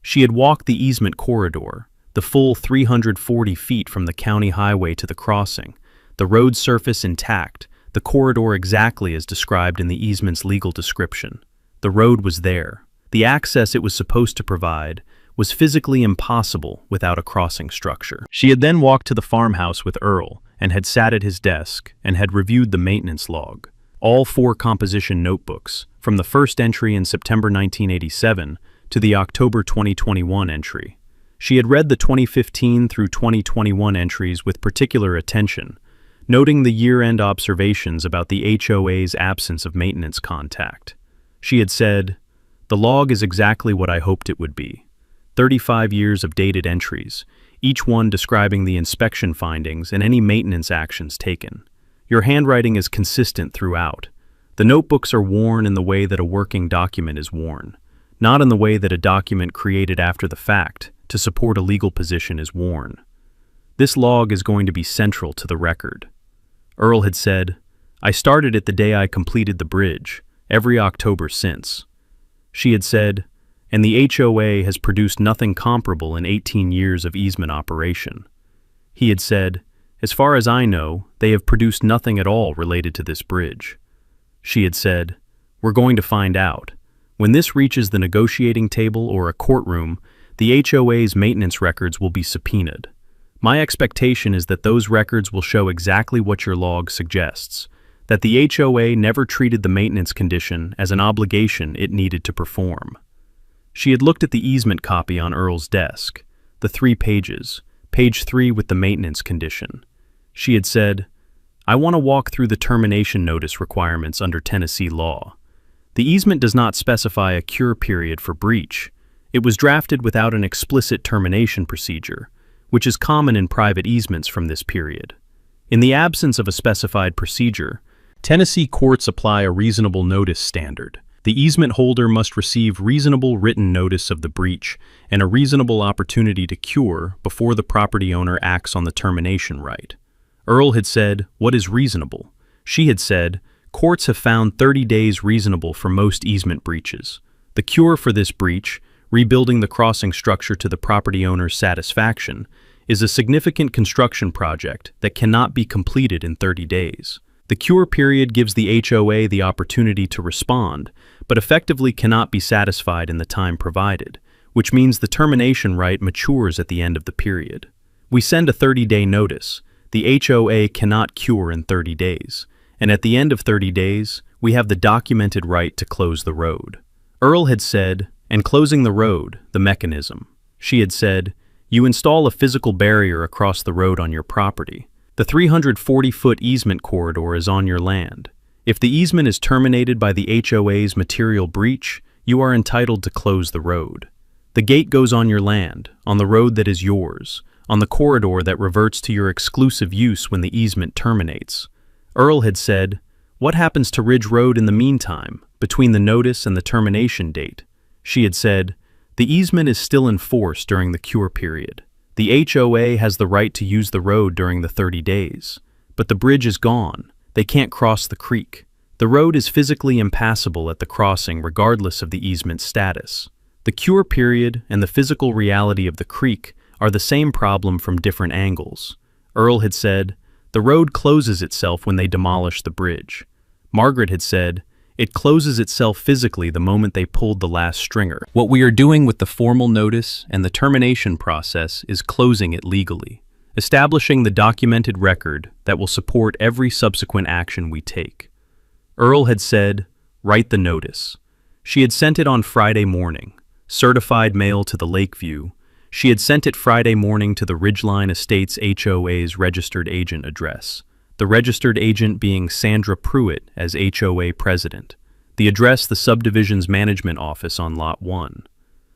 She had walked the easement corridor, the full 340 feet from the county highway to the crossing, the road surface intact, the corridor exactly as described in the easement's legal description. The road was there. The access it was supposed to provide was physically impossible without a crossing structure. She had then walked to the farmhouse with Earl and had sat at his desk and had reviewed the maintenance log. All 4 composition notebooks, from the first entry in September 1987 to the October 2021 entry. She had read the 2015 through 2021 entries with particular attention, noting the year-end observations about the HOA's absence of maintenance contact. She had said, "The log is exactly what I hoped it would be. 35 years of dated entries, each one describing the inspection findings and any maintenance actions taken. Your handwriting is consistent throughout. The notebooks are worn in the way that a working document is worn, not in the way that a document created after the fact to support a legal position is worn. This log is going to be central to the record." Earl had said, "I started it the day I completed the bridge, every October since." She had said, and the HOA has produced nothing comparable in 18 years of easement operation. He had said, "As far as I know, they have produced nothing at all related to this bridge." She had said, "We're going to find out. When this reaches the negotiating table or a courtroom, the HOA's maintenance records will be subpoenaed. My expectation is that those records will show exactly what your log suggests, that the HOA never treated the maintenance condition as an obligation it needed to perform." She had looked at the easement copy on Earl's desk, the 3 pages, page 3 with the maintenance condition. She had said, "I want to walk through the termination notice requirements under Tennessee law. The easement does not specify a cure period for breach. It was drafted without an explicit termination procedure, which is common in private easements from this period. In the absence of a specified procedure, Tennessee courts apply a reasonable notice standard. The easement holder must receive reasonable written notice of the breach and a reasonable opportunity to cure before the property owner acts on the termination right." Earl had said, "What is reasonable?" She had said, "Courts have found 30 days reasonable for most easement breaches. The cure for this breach, rebuilding the crossing structure to the property owner's satisfaction, is a significant construction project that cannot be completed in 30 days. The cure period gives the HOA the opportunity to respond, but effectively cannot be satisfied in the time provided, which means the termination right matures at the end of the period. We send a 30-day notice. The HOA cannot cure in 30 days, and at the end of 30 days, we have the documented right to close the road." Earl had said, "And closing the road, the mechanism." She had said, "You install a physical barrier across the road on your property. The 340-foot easement corridor is on your land. If the easement is terminated by the HOA's material breach, you are entitled to close the road. The gate goes on your land, on the road that is yours, on the corridor that reverts to your exclusive use when the easement terminates." Earl had said, "What happens to Ridge Road in the meantime, between the notice and the termination date?" She had said, "The easement is still in force during the cure period. The HOA has the right to use the road during the 30 days, but the bridge is gone. They can't cross the creek. The road is physically impassable at the crossing regardless of the easement status. The cure period and the physical reality of the creek are the same problem from different angles." Earl had said, "The road closes itself when they demolish the bridge." Margaret had said, "It closes itself physically the moment they pulled the last stringer. What we are doing with the formal notice and the termination process is closing it legally, establishing the documented record that will support every subsequent action we take." Earl had said, "Write the notice." She had sent it on Friday morning, certified mail to the Lakeview. She had sent it Friday morning to the Ridgeline Estates HOA's registered agent address, the registered agent being Sandra Pruitt as HOA president, the address the subdivision's management office on Lot 1.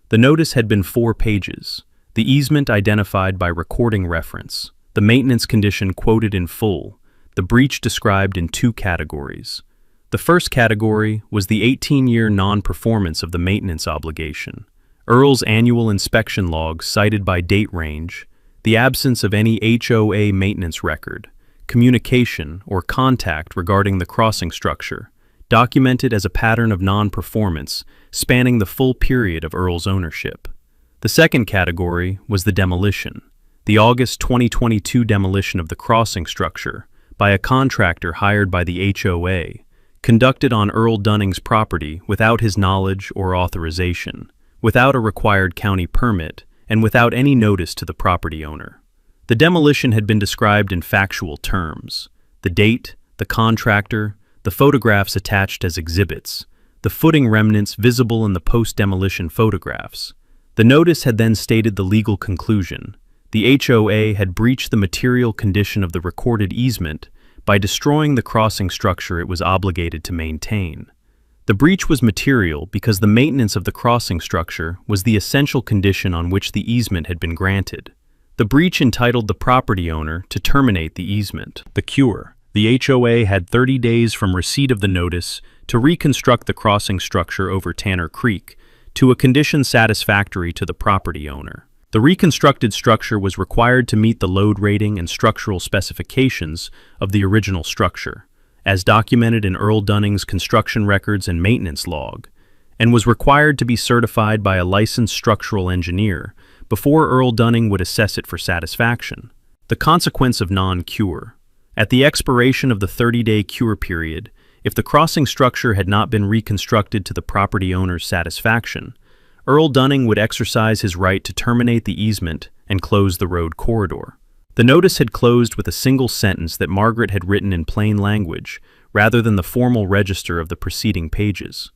The notice had been 4 pages, the easement identified by recording reference, the maintenance condition quoted in full, the breach described in 2 categories. The first category was the 18-year non-performance of the maintenance obligation, Earl's annual inspection log cited by date range, the absence of any HOA maintenance record, communication or contact regarding the crossing structure, documented as a pattern of non-performance spanning the full period of Earl's ownership. The second category was the demolition, the August 2022 demolition of the crossing structure by a contractor hired by the HOA, conducted on Earl Dunning's property without his knowledge or authorization, without a required county permit, and without any notice to the property owner. The demolition had been described in factual terms: the date, the contractor, the photographs attached as exhibits, the footing remnants visible in the post-demolition photographs. The notice had then stated the legal conclusion: the HOA had breached the material condition of the recorded easement by destroying the crossing structure it was obligated to maintain. The breach was material because the maintenance of the crossing structure was the essential condition on which the easement had been granted. The breach entitled the property owner to terminate the easement. The cure: the HOA had 30 days from receipt of the notice to reconstruct the crossing structure over Tanner Creek to a condition satisfactory to the property owner. The reconstructed structure was required to meet the load rating and structural specifications of the original structure, as documented in Earl Dunning's construction records and maintenance log, and was required to be certified by a licensed structural engineer before Earl Dunning would assess it for satisfaction. The consequence of non-cure. At the expiration of the 30-day cure period, if the crossing structure had not been reconstructed to the property owner's satisfaction, Earl Dunning would exercise his right to terminate the easement and close the road corridor. The notice had closed with a single sentence that Margaret had written in plain language, rather than the formal register of the preceding pages.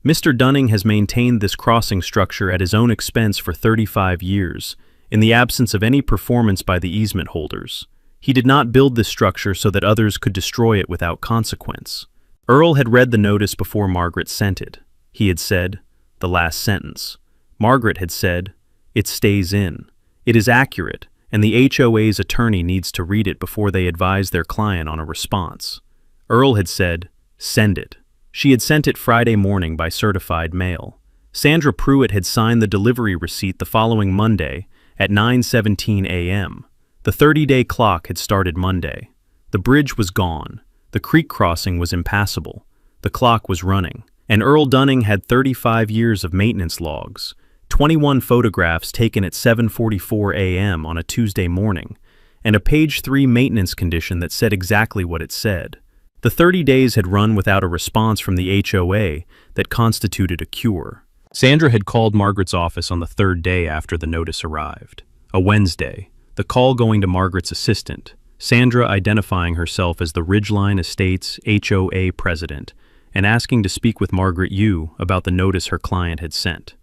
Mr. Dunning has maintained this crossing structure at his own expense for 35 years, in the absence of any performance by the easement holders. He did not build this structure so that others could destroy it without consequence. Earl had read the notice before Margaret sent it. He had said, the last sentence. Margaret had said, it stays in. It is accurate, and the HOA's attorney needs to read it before they advise their client on a response. Earl had said, send it. She had sent it Friday morning by certified mail. Sandra Pruitt had signed the delivery receipt the following Monday at 9:17 a.m. The 30-day clock had started Monday. The bridge was gone. The creek crossing was impassable. The clock was running. And Earl Dunning had 35 years of maintenance logs, 21 photographs taken at 7:44 a.m. on a Tuesday morning, and a page 3 maintenance condition that said exactly what it said. The 30 days had run without a response from the HOA that constituted a cure. Sandra had called Margaret's office on the 3rd day after the notice arrived, a Wednesday, the call going to Margaret's assistant, Sandra identifying herself as the Ridgeline Estates HOA president and asking to speak with Margaret Yu about the notice her client had sent.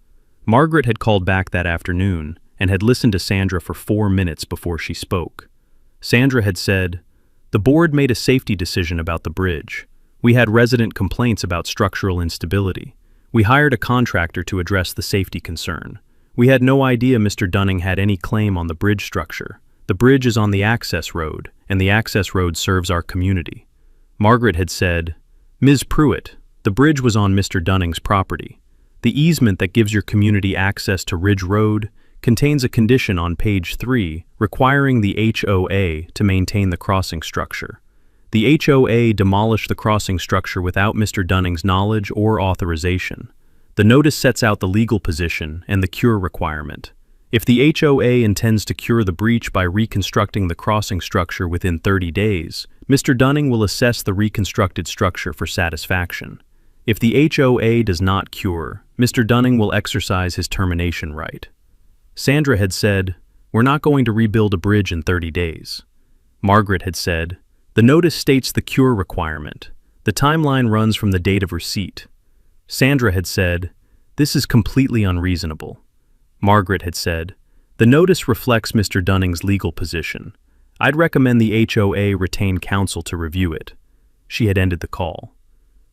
Margaret had called back that afternoon and had listened to Sandra for 4 minutes before she spoke. Sandra had said, the board made a safety decision about the bridge. We had resident complaints about structural instability. We hired a contractor to address the safety concern. We had no idea Mr. Dunning had any claim on the bridge structure. The bridge is on the access road, and the access road serves our community. Margaret had said, Ms. Pruitt, the bridge was on Mr. Dunning's property. The easement that gives your community access to Ridge Road contains a condition on page 3 requiring the HOA to maintain the crossing structure. The HOA demolished the crossing structure without Mr. Dunning's knowledge or authorization. The notice sets out the legal position and the cure requirement. If the HOA intends to cure the breach by reconstructing the crossing structure within 30 days, Mr. Dunning will assess the reconstructed structure for satisfaction. If the HOA does not cure, Mr. Dunning will exercise his termination right. Sandra had said, we're not going to rebuild a bridge in 30 days. Margaret had said, the notice states the cure requirement. The timeline runs from the date of receipt. Sandra had said, this is completely unreasonable. Margaret had said, the notice reflects Mr. Dunning's legal position. I'd recommend the HOA retain counsel to review it. She had ended the call.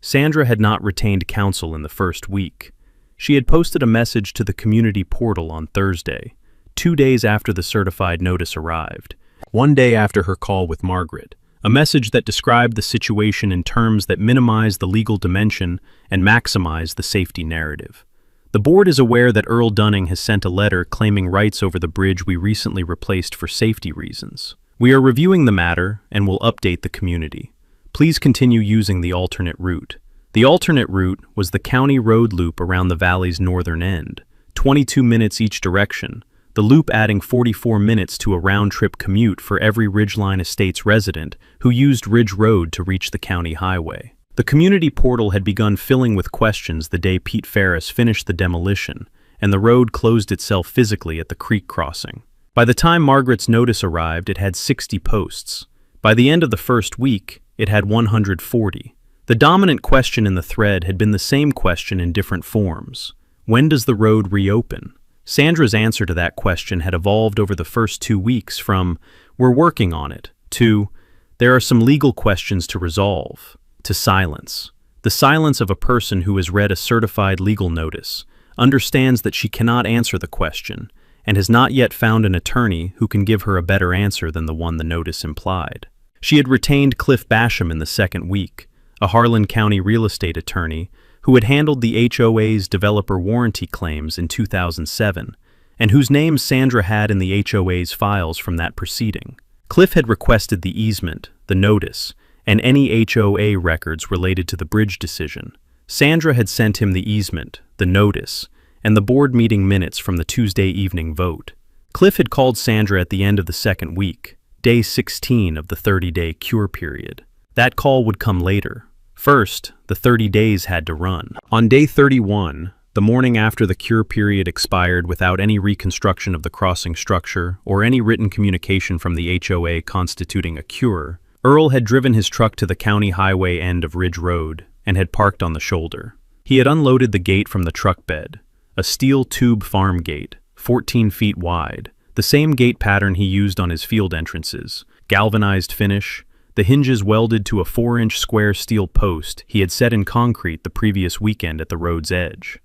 Sandra had not retained counsel in the first week. She had posted a message to the community portal on Thursday, 2 days after the certified notice arrived, 1 day after her call with Margaret, a message that described the situation in terms that minimize the legal dimension and maximize the safety narrative. The board is aware that Earl Dunning has sent a letter claiming rights over the bridge we recently replaced for safety reasons. We are reviewing the matter and will update the community. Please continue using the alternate route. The alternate route was the county road loop around the valley's northern end, 22 minutes each direction, the loop adding 44 minutes to a round-trip commute for every Ridgeline Estates resident who used Ridge Road to reach the county highway. The community portal had begun filling with questions the day Pete Ferris finished the demolition, and the road closed itself physically at the creek crossing. By the time Margaret's notice arrived, it had 60 posts. By the end of the first week, it had 140. The dominant question in the thread had been the same question in different forms. When does the road reopen? Sandra's answer to that question had evolved over the first 2 weeks from, we're working on it, to, there are some legal questions to resolve, to silence. The silence of a person who has read a certified legal notice, understands that she cannot answer the question, and has not yet found an attorney who can give her a better answer than the one the notice implied. She had retained Cliff Basham in the second week, a Harlan County real estate attorney who had handled the HOA's developer warranty claims in 2007, and whose name Sandra had in the HOA's files from that proceeding. Cliff had requested the easement, the notice, and any HOA records related to the bridge decision. Sandra had sent him the easement, the notice, and the board meeting minutes from the Tuesday evening vote. Cliff had called Sandra at the end of the second week, day 16 of the 30-day cure period. That call would come later. First, the 30 days had to run. On day 31, the morning after the cure period expired without any reconstruction of the crossing structure or any written communication from the HOA constituting a cure, Earl had driven his truck to the county highway end of Ridge Road and had parked on the shoulder. He had unloaded the gate from the truck bed, a steel tube farm gate, 14 feet wide, the same gate pattern he used on his field entrances, galvanized finish, the hinges welded to a 4-inch square steel post he had set in concrete the previous weekend at the road's edge.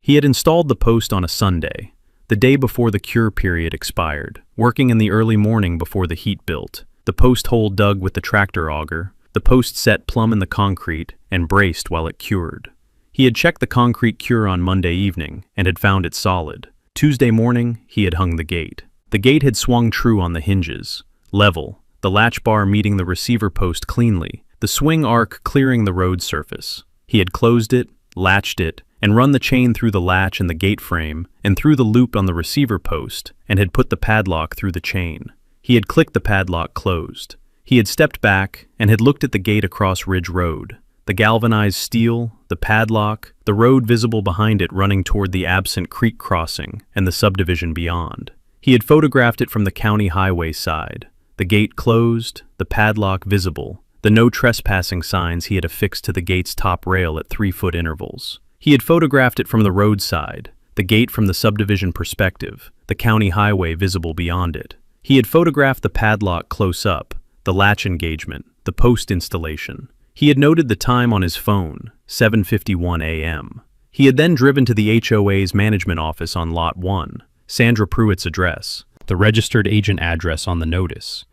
He had installed the post on a Sunday, the day before the cure period expired, working in the early morning before the heat built, the post hole dug with the tractor auger, the post set plumb in the concrete and braced while it cured. He had checked the concrete cure on Monday evening and had found it solid. Tuesday morning, he had hung the gate. The gate had swung true on the hinges, level, the latch bar meeting the receiver post cleanly, the swing arc clearing the road surface. He had closed it, latched it, and run the chain through the latch in the gate frame and through the loop on the receiver post, and had put the padlock through the chain. He had clicked the padlock closed. He had stepped back and had looked at the gate across Ridge Road, the galvanized steel, the padlock, the road visible behind it running toward the absent creek crossing and the subdivision beyond. He had photographed it from the county highway side, the gate closed, the padlock visible, the no trespassing signs he had affixed to the gate's top rail at 3-foot intervals. He had photographed it from the roadside, the gate from the subdivision perspective, the county highway visible beyond it. He had photographed the padlock close up, the latch engagement, the post installation. He had noted the time on his phone, 7:51 a.m. He had then driven to the HOA's management office on Lot 1, Sandra Pruitt's address, the registered agent address on the notice,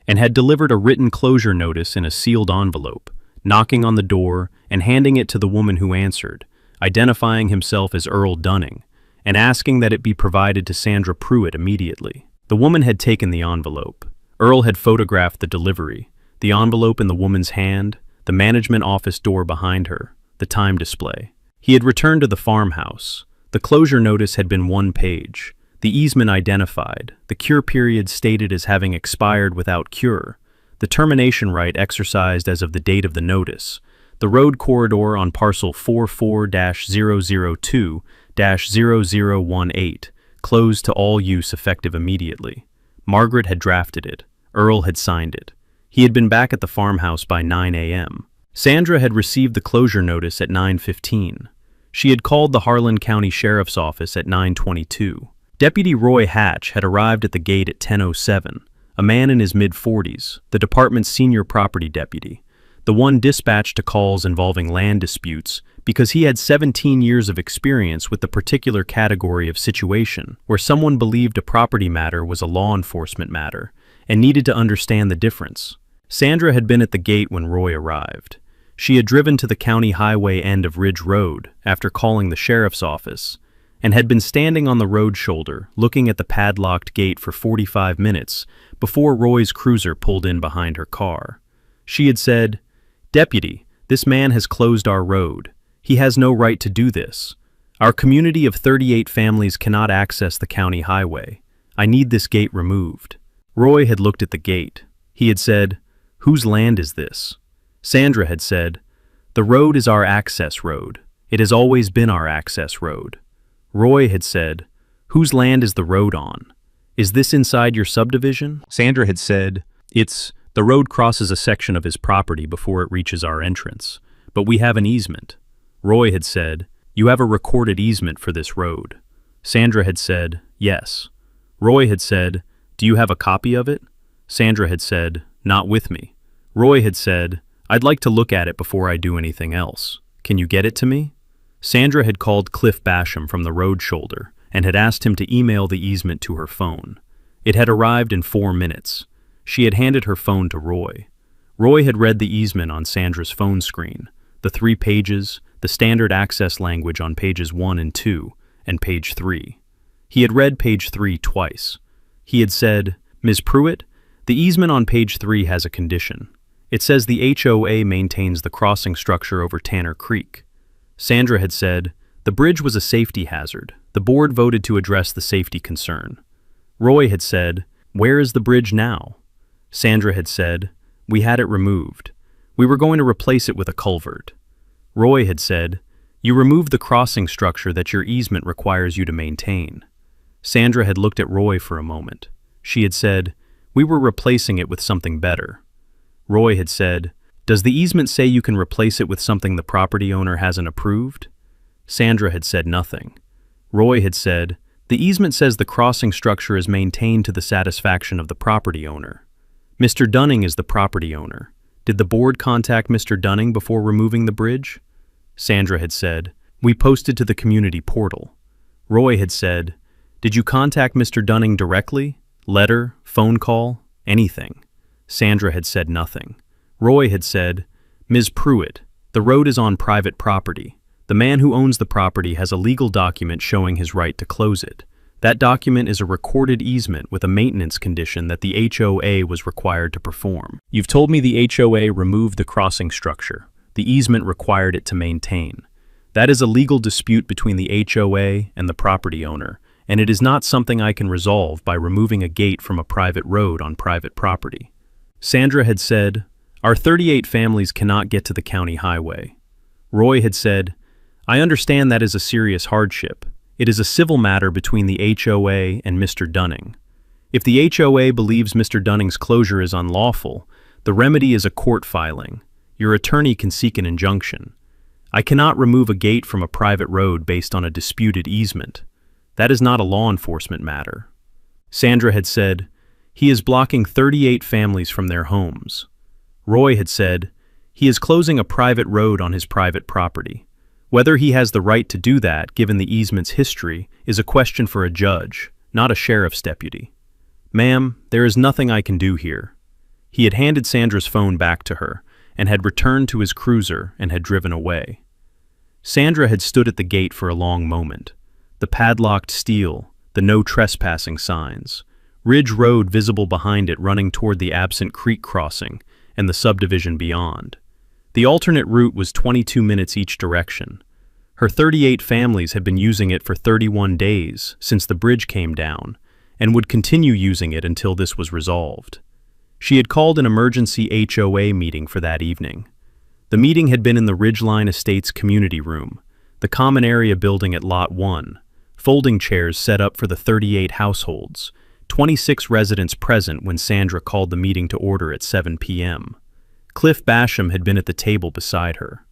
and had delivered a written closure notice in a sealed envelope, knocking on the door and handing it to the woman who answered, identifying himself as Earl Dunning, and asking that it be provided to Sandra Pruitt immediately. The woman had taken the envelope. Earl had photographed the delivery, the envelope in the woman's hand, the management office door behind her, the time display. He had returned to the farmhouse. The closure notice had been 1 page, the easement identified, the cure period stated as having expired without cure, the termination right exercised as of the date of the notice, the road corridor on parcel 44-002-0018, closed to all use effective immediately. Margaret had drafted it. Earl had signed it. He had been back at the farmhouse by 9 a.m. Sandra had received the closure notice at 9:15. She had called the Harlan County Sheriff's Office at 9:22. Deputy Roy Hatch had arrived at the gate at 10:07, a man in his mid-40s, the department's senior property deputy, the one dispatched to calls involving land disputes because he had 17 years of experience with the particular category of situation where someone believed a property matter was a law enforcement matter and needed to understand the difference. Sandra had been at the gate when Roy arrived. She had driven to the county highway end of Ridge Road after calling the sheriff's office and had been standing on the road shoulder looking at the padlocked gate for 45 minutes before Roy's cruiser pulled in behind her car. She had said, "Deputy, this man has closed our road. He has no right to do this. Our community of 38 families cannot access the county highway. I need this gate removed." Roy had looked at the gate. He had said, "Whose land is this?" Sandra had said, "The road is our access road. It has always been our access road." Roy had said, "Whose land is the road on? Is this inside your subdivision?" Sandra had said, The road crosses a section of his property before it reaches our entrance, but we have an easement." Roy had said, "You have a recorded easement for this road." Sandra had said, "Yes." Roy had said, "Do you have a copy of it?" Sandra had said, "Not with me." Roy had said, "I'd like to look at it before I do anything else. Can you get it to me?" Sandra had called Cliff Basham from the road shoulder and had asked him to email the easement to her phone. It had arrived in 4 minutes. She had handed her phone to Roy. Roy had read the easement on Sandra's phone screen, the 3 pages, the standard access language on pages 1 and 2, and page 3. He had read page 3 twice. He had said, "Ms. Pruitt, the easement on page 3 has a condition. It says the HOA maintains the crossing structure over Tanner Creek. Sandra had said, "The bridge was a safety hazard. The board voted to address the safety concern." Roy had said, "Where is the bridge now?" Sandra had said, "We had it removed. We were going to replace it with a culvert." Roy had said, "You removed the crossing structure that your easement requires you to maintain." Sandra had looked at Roy for a moment. She had said, "We were replacing it with something better." Roy had said, "Does the easement say you can replace it with something the property owner hasn't approved?" Sandra had said nothing. Roy had said, "The easement says the crossing structure is maintained to the satisfaction of the property owner. Mr. Dunning is the property owner. Did the board contact Mr. Dunning before removing the bridge?" Sandra had said, "We posted to the community portal." Roy had said, "Did you contact Mr. Dunning directly? Letter, phone call, anything?" Sandra had said nothing. Roy had said, "Ms. Pruitt, the road is on private property. The man who owns the property has a legal document showing his right to close it. That document is a recorded easement with a maintenance condition that the HOA was required to perform. You've told me the HOA removed the crossing structure. The easement required it to maintain. That is a legal dispute between the HOA and the property owner, and it is not something I can resolve by removing a gate from a private road on private property." Sandra had said, "Our 38 families cannot get to the county highway." Roy had said, "I understand that is a serious hardship. It is a civil matter between the HOA and Mr. Dunning. If the HOA believes Mr. Dunning's closure is unlawful, the remedy is a court filing. Your attorney can seek an injunction. I cannot remove a gate from a private road based on a disputed easement. That is not a law enforcement matter." Sandra had said, "He is blocking 38 families from their homes." Roy had said, "He is closing a private road on his private property. Whether he has the right to do that, given the easement's history, is a question for a judge, not a sheriff's deputy. Ma'am, there is nothing I can do here." He had handed Sandra's phone back to her, and had returned to his cruiser and had driven away. Sandra had stood at the gate for a long moment. The padlocked steel, the no trespassing signs, Ridge Road visible behind it running toward the absent creek crossing, and the subdivision beyond. The alternate route was 22 minutes each direction. Her 38 families had been using it for 31 days since the bridge came down, and would continue using it until this was resolved. She had called an emergency HOA meeting for that evening. The meeting had been in the Ridgeline Estates community room, the common area building at Lot 1, folding chairs set up for the 38 households, 26 residents present when Sandra called the meeting to order at 7 p.m. Cliff Basham had been at the table beside her.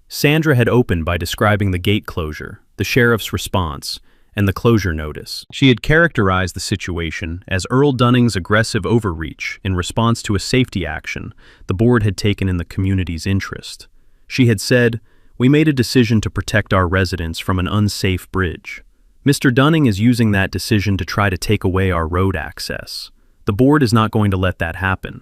Sandra had opened by describing the gate closure, the sheriff's response, and the closure notice. She had characterized the situation as Earl Dunning's aggressive overreach in response to a safety action the board had taken in the community's interest. She had said, "We made a decision to protect our residents from an unsafe bridge. Mr. Dunning is using that decision to try to take away our road access. The board is not going to let that happen."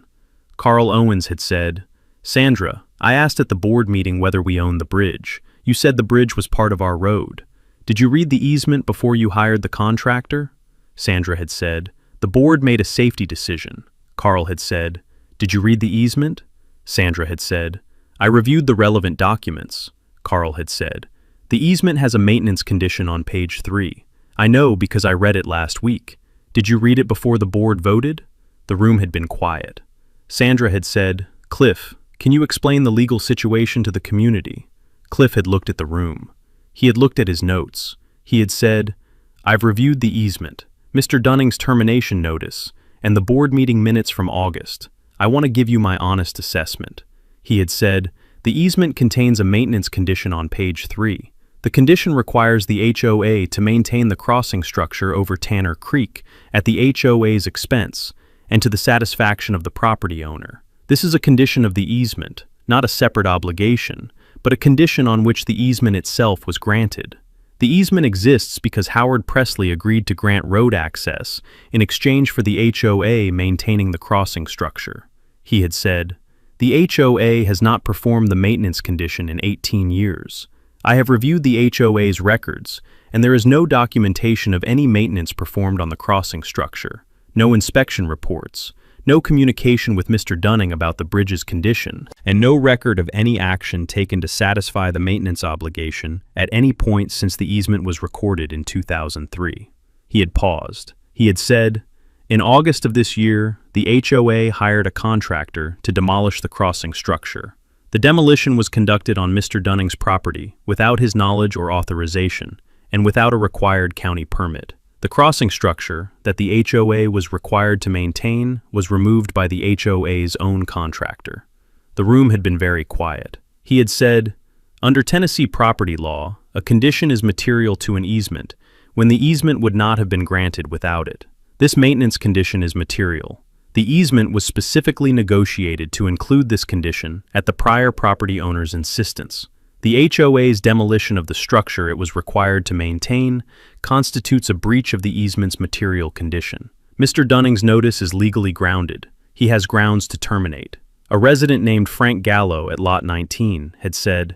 Carl Owens had said, "Sandra, I asked at the board meeting whether we owned the bridge. You said the bridge was part of our road. Did you read the easement before you hired the contractor?" Sandra had said, "The board made a safety decision." Carl had said, "Did you read the easement?" Sandra had said, "I reviewed the relevant documents." Carl had said, "The easement has a maintenance condition on page 3. I know because I read it last week. Did you read it before the board voted?" The room had been quiet. Sandra had said, "Cliff, can you explain the legal situation to the community?" Cliff had looked at the room. He had looked at his notes. He had said, "I've reviewed the easement, Mr. Dunning's termination notice, and the board meeting minutes from August. I want to give you my honest assessment." He had said, "The easement contains a maintenance condition on page 3. The condition requires the HOA to maintain the crossing structure over Tanner Creek at the HOA's expense and to the satisfaction of the property owner. This is a condition of the easement, not a separate obligation, but a condition on which the easement itself was granted. The easement exists because Howard Presley agreed to grant road access in exchange for the HOA maintaining the crossing structure." He had said, "The HOA has not performed the maintenance condition in 18 years. I have reviewed the HOA's records, and there is no documentation of any maintenance performed on the crossing structure, no inspection reports, no communication with Mr. Dunning about the bridge's condition, and no record of any action taken to satisfy the maintenance obligation at any point since the easement was recorded in 2003. He had paused. He had said, "In August of this year, the HOA hired a contractor to demolish the crossing structure. The demolition was conducted on Mr. Dunning's property without his knowledge or authorization, and without a required county permit. The crossing structure that the HOA was required to maintain was removed by the HOA's own contractor." The room had been very quiet. He had said, "Under Tennessee property law, a condition is material to an easement when the easement would not have been granted without it. This maintenance condition is material. The easement was specifically negotiated to include this condition at the prior property owner's insistence. The HOA's demolition of the structure it was required to maintain constitutes a breach of the easement's material condition. Mr. Dunning's notice is legally grounded. He has grounds to terminate." A resident named Frank Gallo at Lot 19 had said,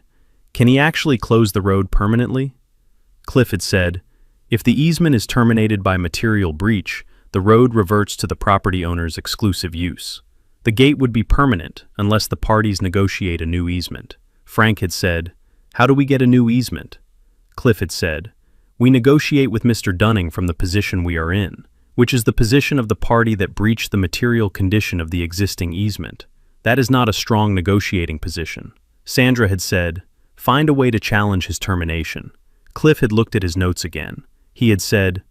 "Can he actually close the road permanently?" Cliff had said, "If the easement is terminated by material breach, the road reverts to the property owner's exclusive use. The gate would be permanent unless the parties negotiate a new easement." Frank had said, "How do we get a new easement?" Cliff had said, "We negotiate with Mr. Dunning from the position we are in, which is the position of the party that breached the material condition of the existing easement. That is not a strong negotiating position." Sandra had said, "Find a way to challenge his termination." Cliff had looked at his notes again. He had said,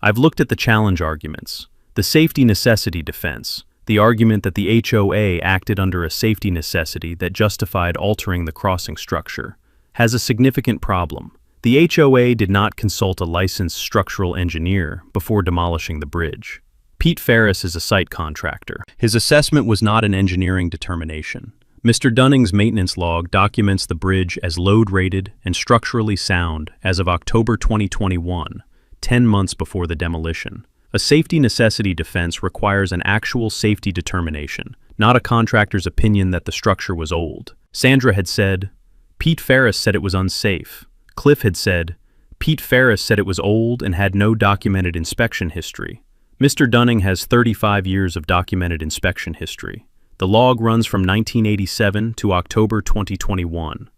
"I've looked at the challenge arguments. The safety necessity defense, the argument that the HOA acted under a safety necessity that justified altering the crossing structure, has a significant problem. The HOA did not consult a licensed structural engineer before demolishing the bridge. Pete Ferris is a site contractor. His assessment was not an engineering determination. Mr. Dunning's maintenance log documents the bridge as load-rated and structurally sound as of October 2021, 10 months before the demolition. A safety necessity defense requires an actual safety determination, not a contractor's opinion that the structure was old." Sandra had said, "Pete Ferris said it was unsafe." Cliff had said, "Pete Ferris said it was old and had no documented inspection history." Mr. Dunning has 35 years of documented inspection history. The log runs from 1987 to October 2021.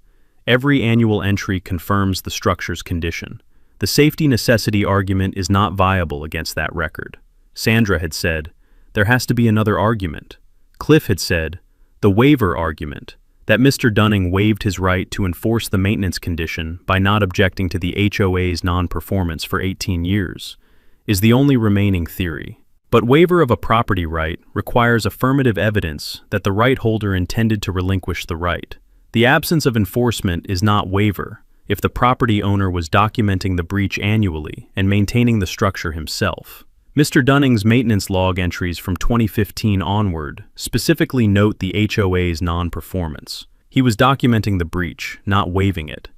Every annual entry confirms the structure's condition. The safety necessity argument is not viable against that record. Sandra had said, "There has to be another argument." Cliff had said, "The waiver argument, that Mr. Dunning waived his right to enforce the maintenance condition by not objecting to the HOA's non-performance for 18 years, is the only remaining theory. But waiver of a property right requires affirmative evidence that the right holder intended to relinquish the right. The absence of enforcement is not waiver if the property owner was documenting the breach annually and maintaining the structure himself." Mr. Dunning's maintenance log entries from 2015 onward specifically note the HOA's non-performance. He was documenting the breach, not waiving it.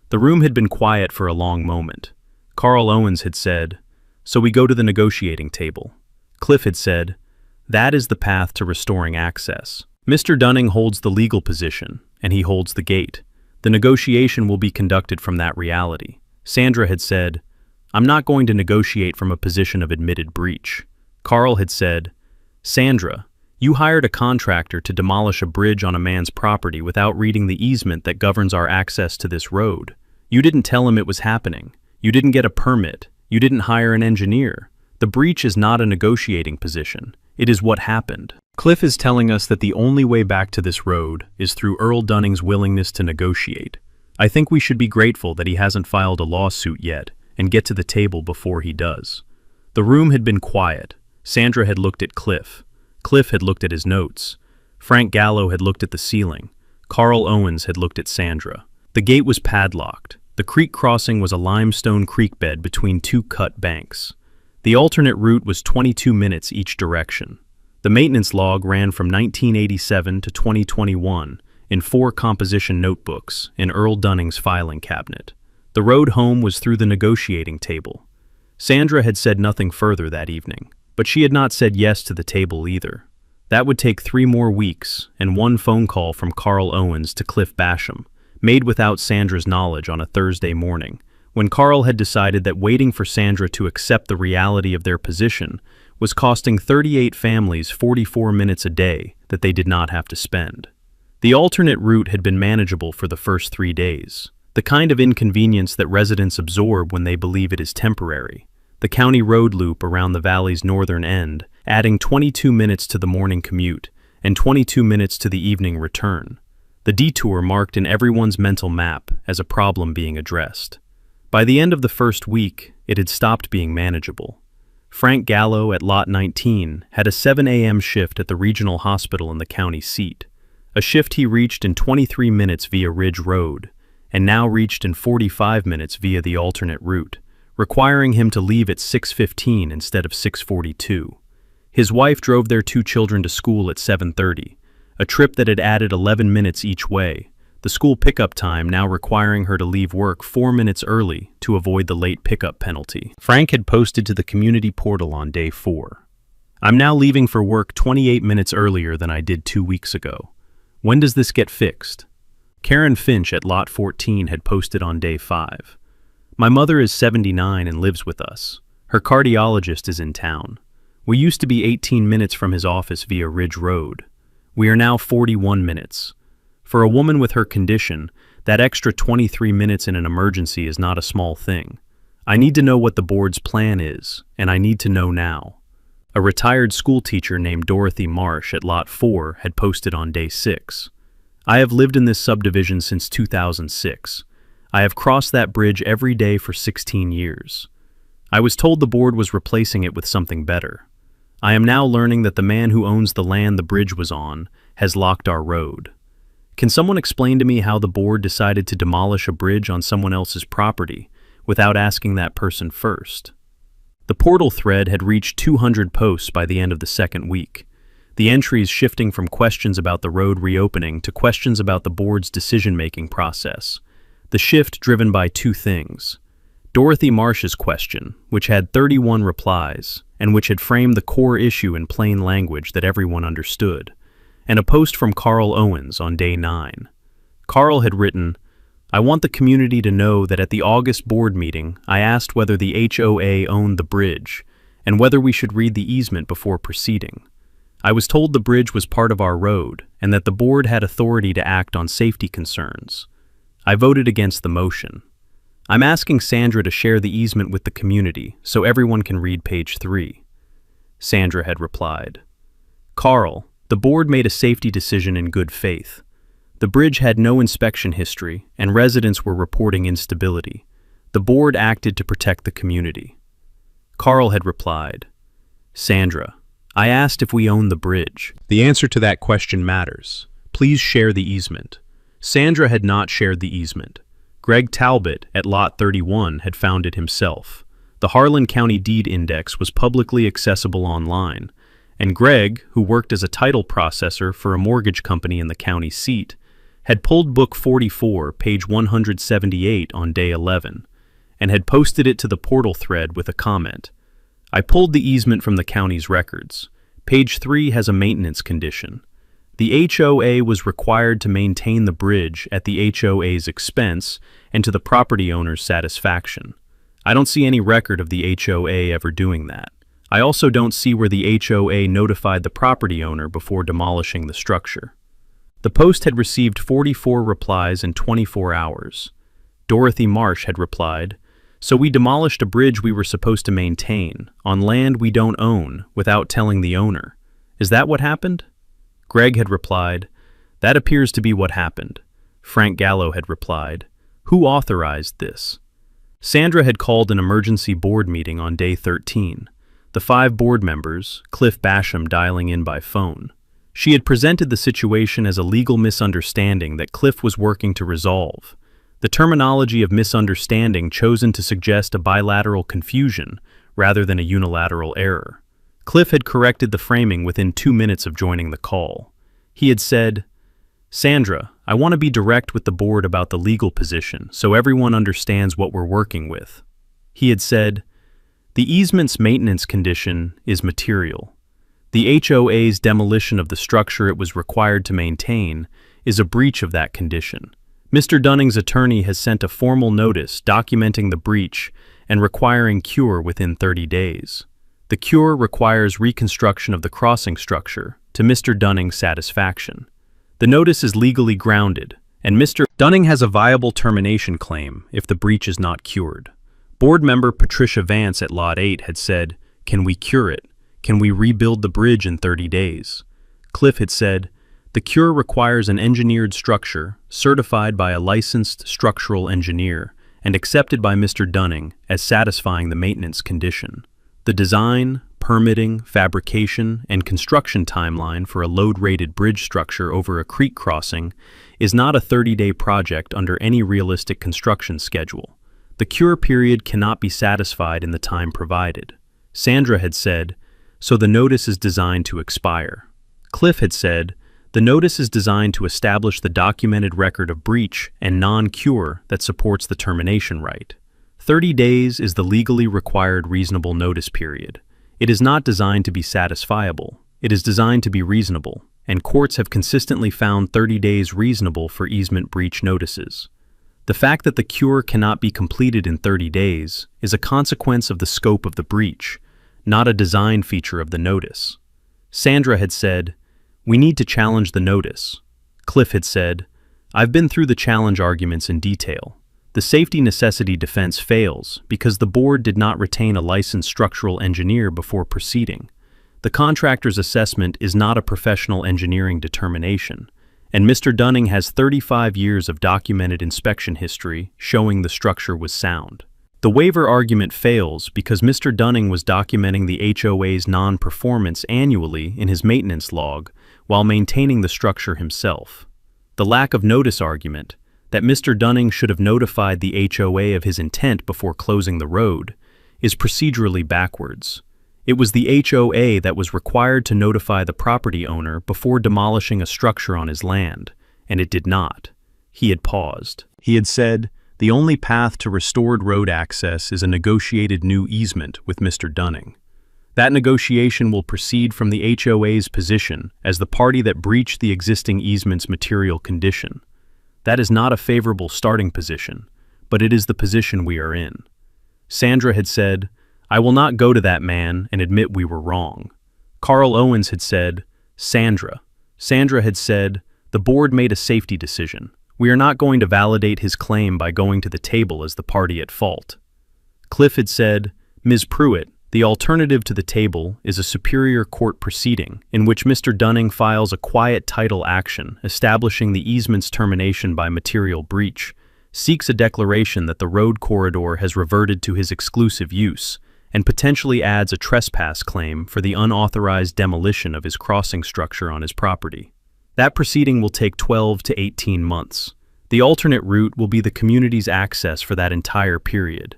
The room had been quiet for a long moment. Carl Owens had said, "So we go to the negotiating table." Cliff had said, "That is the path to restoring access. Mr. Dunning holds the legal position, and he holds the gate. The negotiation will be conducted from that reality." Sandra had said, "I'm not going to negotiate from a position of admitted breach." Carl had said, "Sandra, you hired a contractor to demolish a bridge on a man's property without reading the easement that governs our access to this road. You didn't tell him it was happening. You didn't get a permit. You didn't hire an engineer. The breach is not a negotiating position. It is what happened." Cliff is telling us that the only way back to this road is through Earl Dunning's willingness to negotiate. I think we should be grateful that he hasn't filed a lawsuit yet and get to the table before he does. The room had been quiet. Sandra had looked at Cliff. Cliff had looked at his notes. Frank Gallo had looked at the ceiling. Carl Owens had looked at Sandra. The gate was padlocked. The creek crossing was a limestone creek bed between two cut banks. The alternate route was 22 minutes each direction. The maintenance log ran from 1987 to 2021 in 4 composition notebooks in Earl Dunning's filing cabinet. The road home was through the negotiating table. Sandra had said nothing further that evening, but she had not said yes to the table either. That would take 3 more weeks and 1 phone call from Carl Owens to Cliff Basham, made without Sandra's knowledge on a Thursday morning, when Carl had decided that waiting for Sandra to accept the reality of their position was costing 38 families 44 minutes a day that they did not have to spend. The alternate route had been manageable for the first 3 days, the kind of inconvenience that residents absorb when they believe it is temporary. The county road loop around the valley's northern end, adding 22 minutes to the morning commute and 22 minutes to the evening return. The detour marked in everyone's mental map as a problem being addressed. By the end of the first week, it had stopped being manageable. Frank Gallo at Lot 19 had a 7 a.m. shift at the regional hospital in the county seat, a shift he reached in 23 minutes via Ridge Road, and now reached in 45 minutes via the alternate route, requiring him to leave at 6:15 instead of 6:42. His wife drove their 2 children to school at 7:30, a trip that had added 11 minutes each way, the school pickup time now requiring her to leave work 4 minutes early to avoid the late pickup penalty. Frank had posted to the community portal on day 4. "I'm now leaving for work 28 minutes earlier than I did 2 weeks ago. When does this get fixed?" Karen Finch at Lot 14 had posted on day 5. "My mother is 79 and lives with us. Her cardiologist is in town. We used to be 18 minutes from his office via Ridge Road. We are now 41 minutes. For a woman with her condition, that extra 23 minutes in an emergency is not a small thing. I need to know what the board's plan is, and I need to know now." A retired school teacher named Dorothy Marsh at Lot 4 had posted on day 6. "I have lived in this subdivision since 2006. I have crossed that bridge every day for 16 years. I was told the board was replacing it with something better. I am now learning that the man who owns the land the bridge was on has locked our road. Can someone explain to me how the board decided to demolish a bridge on someone else's property without asking that person first?" The portal thread had reached 200 posts by the end of the second week, the entries shifting from questions about the road reopening to questions about the board's decision-making process, the shift driven by 2 things: Dorothy Marsh's question, which had 31 replies, and which had framed the core issue in plain language that everyone understood, and a post from Carl Owens on day 9. Carl had written, "I want the community to know that at the August board meeting, I asked whether the HOA owned the bridge, and whether we should read the easement before proceeding. I was told the bridge was part of our road, and that the board had authority to act on safety concerns. I voted against the motion. I'm asking Sandra to share the easement with the community so everyone can read page 3. Sandra had replied, "Carl, the board made a safety decision in good faith. The bridge had no inspection history, and residents were reporting instability. The board acted to protect the community." Carl had replied, "Sandra, I asked if we own the bridge. The answer to that question matters. Please share the easement." Sandra had not shared the easement. Greg Talbot at Lot 31 had found it himself. The Harlan County Deed Index was publicly accessible online, and Greg, who worked as a title processor for a mortgage company in the county seat, had pulled Book 44, page 178 on day 11, and had posted it to the portal thread with a comment. "I pulled the easement from the county's records. Page 3 has a maintenance condition. The HOA was required to maintain the bridge at the HOA's expense and to the property owner's satisfaction. I don't see any record of the HOA ever doing that. I also don't see where the HOA notified the property owner before demolishing the structure." The post had received 44 replies in 24 hours. Dorothy Marsh had replied, "So we demolished a bridge we were supposed to maintain, on land we don't own, without telling the owner. Is that what happened?" Greg had replied, "That appears to be what happened." Frank Gallo had replied, "Who authorized this?" Sandra had called an emergency board meeting on day 13. The 5 board members, Cliff Basham dialing in by phone. She had presented the situation as a legal misunderstanding that Cliff was working to resolve. The terminology of misunderstanding chosen to suggest a bilateral confusion rather than a unilateral error. Cliff had corrected the framing within 2 minutes of joining the call. He had said, "Sandra, I want to be direct with the board about the legal position so everyone understands what we're working with." He had said, "The easement's maintenance condition is material. The HOA's demolition of the structure it was required to maintain is a breach of that condition. Mr. Dunning's attorney has sent a formal notice documenting the breach and requiring cure within 30 days. The cure requires reconstruction of the crossing structure to Mr. Dunning's satisfaction. The notice is legally grounded, and Mr. Dunning has a viable termination claim if the breach is not cured. Board member Patricia Vance at Lot 8 had said, "Can we cure it? Can we rebuild the bridge in 30 days?" Cliff had said, "The cure requires an engineered structure certified by a licensed structural engineer and accepted by Mr. Dunning as satisfying the maintenance condition. The design, permitting, fabrication, and construction timeline for a load-rated bridge structure over a creek crossing is not a 30-day project under any realistic construction schedule. The cure period cannot be satisfied in the time provided." Sandra had said, "So the notice is designed to expire." Cliff had said, "The notice is designed to establish the documented record of breach and non-cure that supports the termination right. 30 days is the legally required reasonable notice period. It is not designed to be satisfiable. It is designed to be reasonable, and courts have consistently found 30 days reasonable for easement breach notices. The fact that the cure cannot be completed in 30 days is a consequence of the scope of the breach, not a design feature of the notice." Sandra had said, "We need to challenge the notice." Cliff had said, "I've been through the challenge arguments in detail. The safety necessity defense fails because the board did not retain a licensed structural engineer before proceeding. The contractor's assessment is not a professional engineering determination, and Mr. Dunning has 35 years of documented inspection history showing the structure was sound. The waiver argument fails because Mr. Dunning was documenting the HOA's non-performance annually in his maintenance log while maintaining the structure himself. The lack of notice argument, that Mr. Dunning should have notified the HOA of his intent before closing the road, is procedurally backwards. It was the HOA that was required to notify the property owner before demolishing a structure on his land, and it did not. He had paused. He had said, "The only path to restored road access is a negotiated new easement with Mr. Dunning. That negotiation will proceed from the HOA's position as the party that breached the existing easement's material condition. That is not a favorable starting position, but it is the position we are in." Sandra had said, "I will not go to that man and admit we were wrong." Carl Owens had said, Sandra had said, "The board made a safety decision. We are not going to validate his claim by going to the table as the party at fault." Cliff had said, "Ms. Pruitt, the alternative to the table is a superior court proceeding in which Mr. Dunning files a quiet title action establishing the easement's termination by material breach, seeks a declaration that the road corridor has reverted to his exclusive use, and potentially adds a trespass claim for the unauthorized demolition of his crossing structure on his property. That proceeding will take 12 to 18 months. The alternate route will be the community's access for that entire period.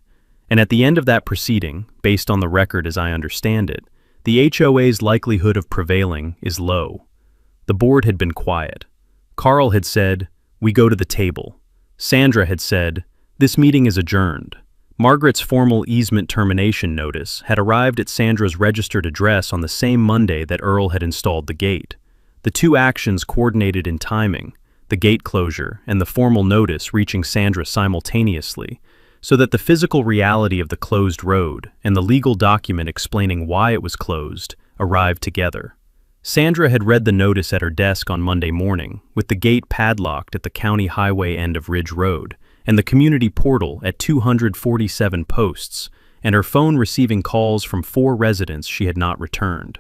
And at the end of that proceeding, based on the record as I understand it, the HOA's likelihood of prevailing is low." The board had been quiet. Carl had said, "We go to the table." Sandra had said, "This meeting is adjourned." Margaret's formal easement termination notice had arrived at Sandra's registered address on the same Monday that Earl had installed the gate. The two actions coordinated in timing, the gate closure and the formal notice reaching Sandra simultaneously, so that the physical reality of the closed road and the legal document explaining why it was closed arrived together. Sandra had read the notice at her desk on Monday morning, with the gate padlocked at the county highway end of Ridge Road, and the community portal at 247 posts, and her phone receiving calls from 4 residents she had not returned.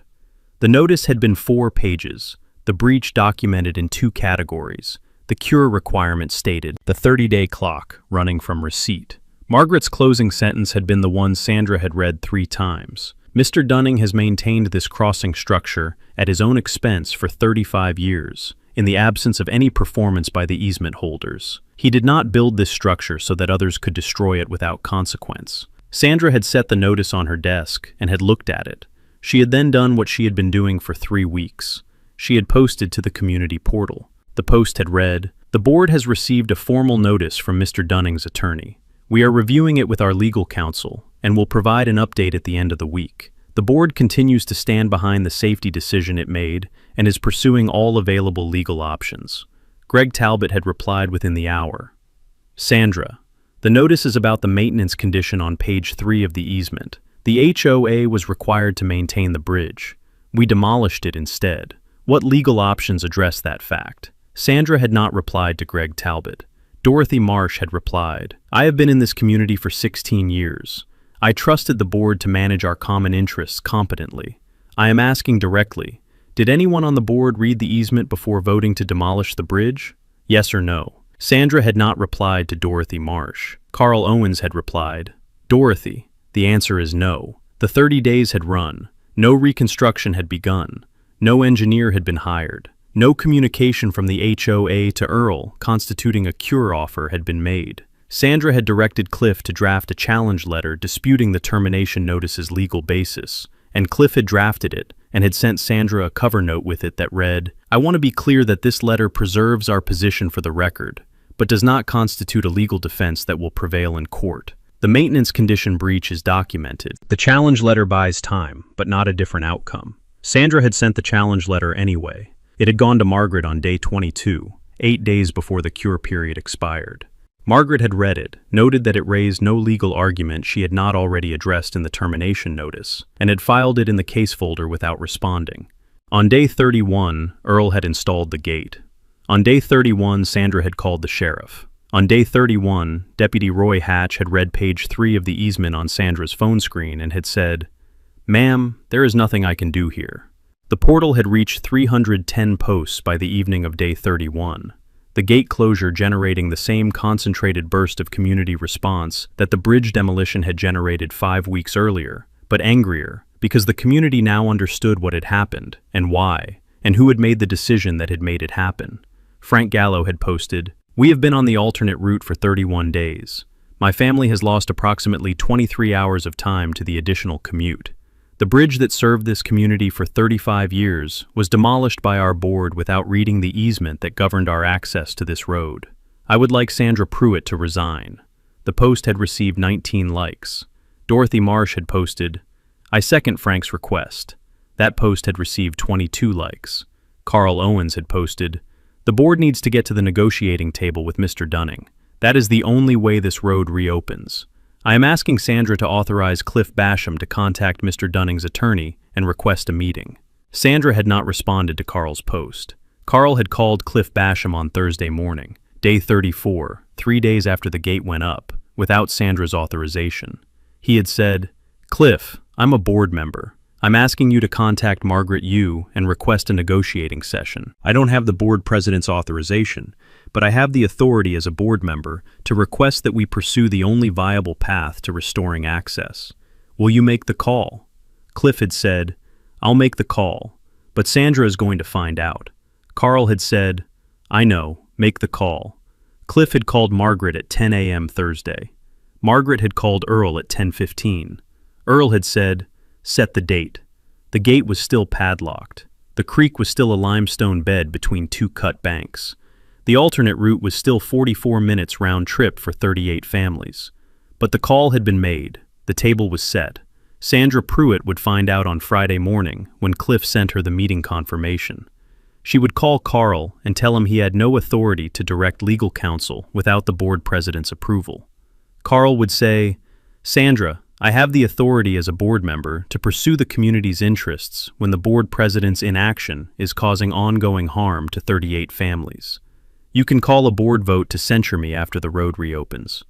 The notice had been 4 pages, the breach documented in 2 categories. The cure requirement stated, the 30-day clock running from receipt. Margaret's closing sentence had been the one Sandra had read 3 times. Mr. Dunning has maintained this crossing structure at his own expense for 35 years, in the absence of any performance by the easement holders. He did not build this structure so that others could destroy it without consequence. Sandra had set the notice on her desk and had looked at it. She had then done what she had been doing for 3 weeks. She had posted to the community portal. The post had read, "The board has received a formal notice from Mr. Dunning's attorney. We are reviewing it with our legal counsel and will provide an update at the end of the week. The board continues to stand behind the safety decision it made and is pursuing all available legal options." Greg Talbot had replied within the hour. Sandra, the notice is about the maintenance condition on page 3 of the easement. The HOA was required to maintain the bridge. We demolished it instead. What legal options address that fact? Sandra had not replied to Greg Talbot. Dorothy Marsh had replied, I have been in this community for 16 years. I trusted the board to manage our common interests competently. I am asking directly, did anyone on the board read the easement before voting to demolish the bridge? Yes or no? Sandra had not replied to Dorothy Marsh. Carl Owens had replied, Dorothy, the answer is no. The 30 days had run. No reconstruction had begun. No engineer had been hired. No communication from the HOA to Earl constituting a cure offer had been made. Sandra had directed Cliff to draft a challenge letter disputing the termination notice's legal basis, and Cliff had drafted it and had sent Sandra a cover note with it that read, I want to be clear that this letter preserves our position for the record, but does not constitute a legal defense that will prevail in court. The maintenance condition breach is documented. The challenge letter buys time, but not a different outcome. Sandra had sent the challenge letter anyway. It had gone to Margaret on day 22, 8 days before the cure period expired. Margaret had read it, noted that it raised no legal argument she had not already addressed in the termination notice, and had filed it in the case folder without responding. On day 31, Earl had installed the gate. On day 31, Sandra had called the sheriff. On day 31, Deputy Roy Hatch had read page 3 of the easement on Sandra's phone screen and had said, Ma'am, there is nothing I can do here. The portal had reached 310 posts by the evening of day 31. The gate closure generating the same concentrated burst of community response that the bridge demolition had generated 5 weeks earlier, but angrier, because the community now understood what had happened, and why, and who had made the decision that had made it happen. Frank Gallo had posted, We have been on the alternate route for 31 days. My family has lost approximately 23 hours of time to the additional commute. The bridge that served this community for 35 years was demolished by our board without reading the easement that governed our access to this road. I would like Sandra Pruitt to resign. The post had received 19 likes. Dorothy Marsh had posted, I second Frank's request. That post had received 22 likes. Carl Owens had posted, The board needs to get to the negotiating table with Mr. Dunning. That is the only way this road reopens. I am asking Sandra to authorize Cliff Basham to contact Mr. Dunning's attorney and request a meeting. Sandra had not responded to Carl's post. Carl had called Cliff Basham on Thursday morning, day 34, 3 days after the gate went up, without Sandra's authorization. He had said, Cliff, I'm a board member. I'm asking you to contact Margaret Yu and request a negotiating session. I don't have the board president's authorization, but I have the authority as a board member to request that we pursue the only viable path to restoring access. Will you make the call? Cliff had said, I'll make the call, but Sandra is going to find out. Carl had said, I know, make the call. Cliff had called Margaret at 10 a.m. Thursday. Margaret had called Earl at 10:15. Earl had said, set the date. The gate was still padlocked. The creek was still a limestone bed between two cut banks. The alternate route was still 44 minutes round trip for 38 families. But the call had been made. The table was set. Sandra Pruitt would find out on Friday morning when Cliff sent her the meeting confirmation. She would call Carl and tell him he had no authority to direct legal counsel without the board president's approval. Carl would say, Sandra, I have the authority as a board member to pursue the community's interests when the board president's inaction is causing ongoing harm to 38 families. You can call a board vote to censure me after the road reopens.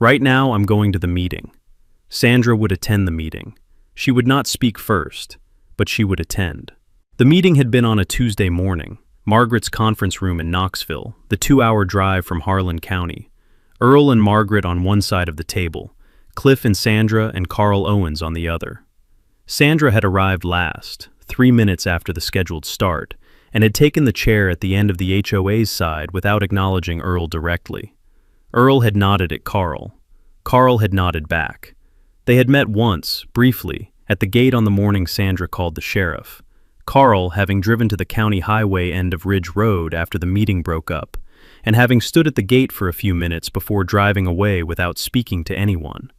Right now, I'm going to the meeting. Sandra would attend the meeting. She would not speak first, but she would attend. The meeting had been on a Tuesday morning, Margaret's conference room in Knoxville, the 2-hour drive from Harlan County. Earl and Margaret on one side of the table, Cliff and Sandra and Carl Owens on the other. Sandra had arrived last, 3 minutes after the scheduled start, and had taken the chair at the end of the HOA's side without acknowledging Earl directly. Earl had nodded at Carl. Carl had nodded back. They had met once, briefly, at the gate on the morning Sandra called the sheriff. Carl, having driven to the county highway end of Ridge Road after the meeting broke up, and having stood at the gate for a few minutes before driving away without speaking to anyone.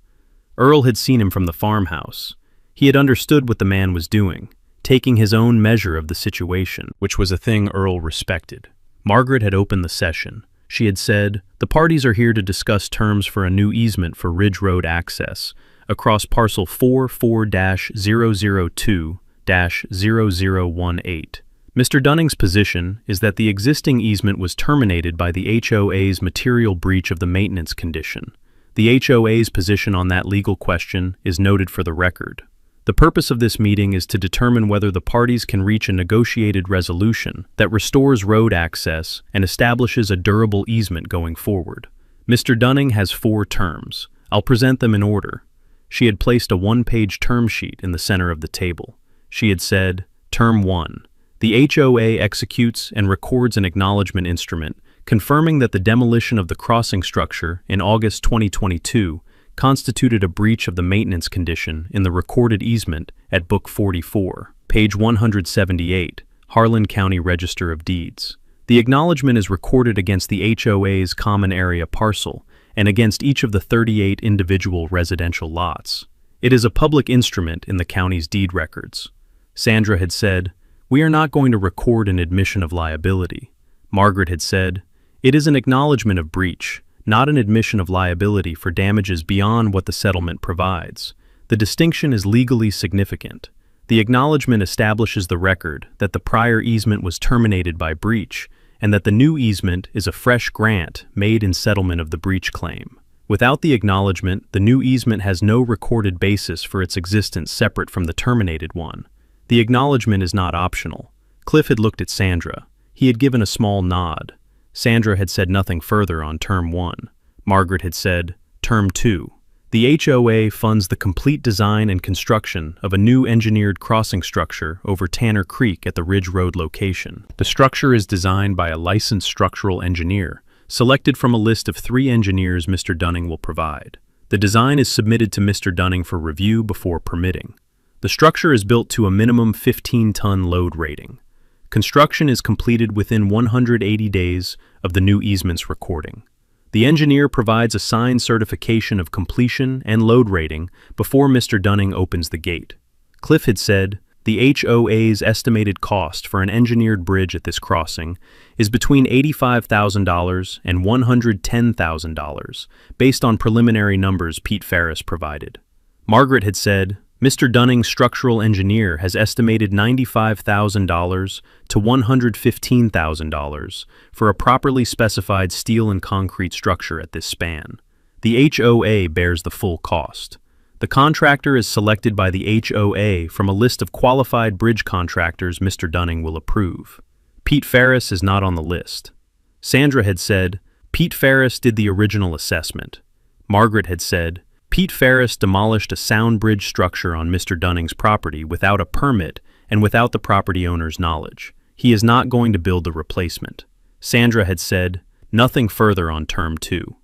Earl had seen him from the farmhouse. He had understood what the man was doing, taking his own measure of the situation, which was a thing Earl respected. Margaret had opened the session. She had said, the parties are here to discuss terms for a new easement for Ridge Road access, across parcel 44-002-0018. Mr. Dunning's position is that the existing easement was terminated by the HOA's material breach of the maintenance condition. The HOA's position on that legal question is noted for the record. The purpose of this meeting is to determine whether the parties can reach a negotiated resolution that restores road access and establishes a durable easement going forward. Mr. Dunning has 4 terms. I'll present them in order. She had placed a 1-page term sheet in the center of the table. She had said, Term 1. The HOA executes and records an acknowledgement instrument confirming that the demolition of the crossing structure in August 2022 constituted a breach of the maintenance condition in the recorded easement at Book 44, page 178, Harlan County Register of Deeds. The acknowledgement is recorded against the HOA's common area parcel and against each of the 38 individual residential lots. It is a public instrument in the county's deed records. Sandra had said, "We are not going to record an admission of liability." Margaret had said, "It is an acknowledgement of breach, not an admission of liability for damages beyond what the settlement provides. The distinction is legally significant. The acknowledgement establishes the record that the prior easement was terminated by breach and that the new easement is a fresh grant made in settlement of the breach claim. Without the acknowledgement, the new easement has no recorded basis for its existence separate from the terminated one. The acknowledgement is not optional." Cliff had looked at Sandra. He had given a small nod. Sandra had said nothing further on Term 1. Margaret had said, Term 2. The HOA funds the complete design and construction of a new engineered crossing structure over Tanner Creek at the Ridge Road location. The structure is designed by a licensed structural engineer, selected from a list of 3 engineers Mr. Dunning will provide. The design is submitted to Mr. Dunning for review before permitting. The structure is built to a minimum 15-ton load rating. Construction is completed within 180 days of the new easement's recording. The engineer provides a signed certification of completion and load rating before Mr. Dunning opens the gate. Cliff had said, the HOA's estimated cost for an engineered bridge at this crossing is between $85,000 and $110,000, based on preliminary numbers Pete Ferris provided. Margaret had said, Mr. Dunning's structural engineer has estimated $95,000 to $115,000 for a properly specified steel and concrete structure at this span. The HOA bears the full cost. The contractor is selected by the HOA from a list of qualified bridge contractors Mr. Dunning will approve. Pete Ferris is not on the list. Sandra had said, Pete Ferris did the original assessment. Margaret had said, Pete Ferris demolished a sound bridge structure on Mr. Dunning's property without a permit and without the property owner's knowledge. He is not going to build the replacement. Sandra had said, nothing further on Term 2.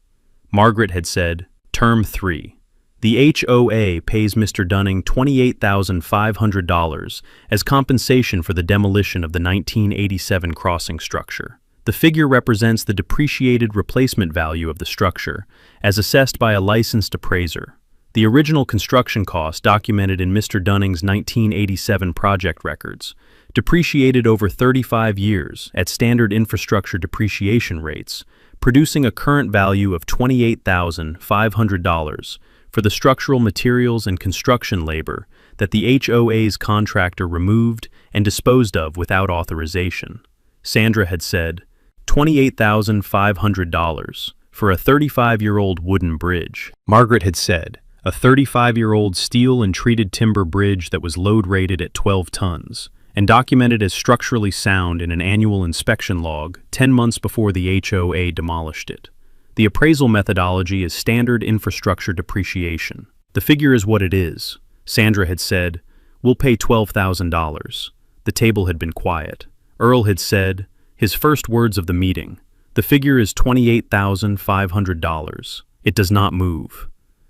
Margaret had said, Term 3. The HOA pays Mr. Dunning $28,500 as compensation for the demolition of the 1987 crossing structure. The figure represents the depreciated replacement value of the structure, as assessed by a licensed appraiser. The original construction cost documented in Mr. Dunning's 1987 project records, depreciated over 35 years at standard infrastructure depreciation rates, producing a current value of $28,500 for the structural materials and construction labor that the HOA's contractor removed and disposed of without authorization. Sandra had said, $28,500 for a 35-year-old wooden bridge. Margaret had said, a 35-year-old steel and treated timber bridge that was load rated at 12 tons and documented as structurally sound in an annual inspection log 10 months before the HOA demolished it. The appraisal methodology is standard infrastructure depreciation. The figure is what it is. Sandra had said, we'll pay $12,000. The table had been quiet. Earl had said, his first words of the meeting, the figure is $28,500. It does not move.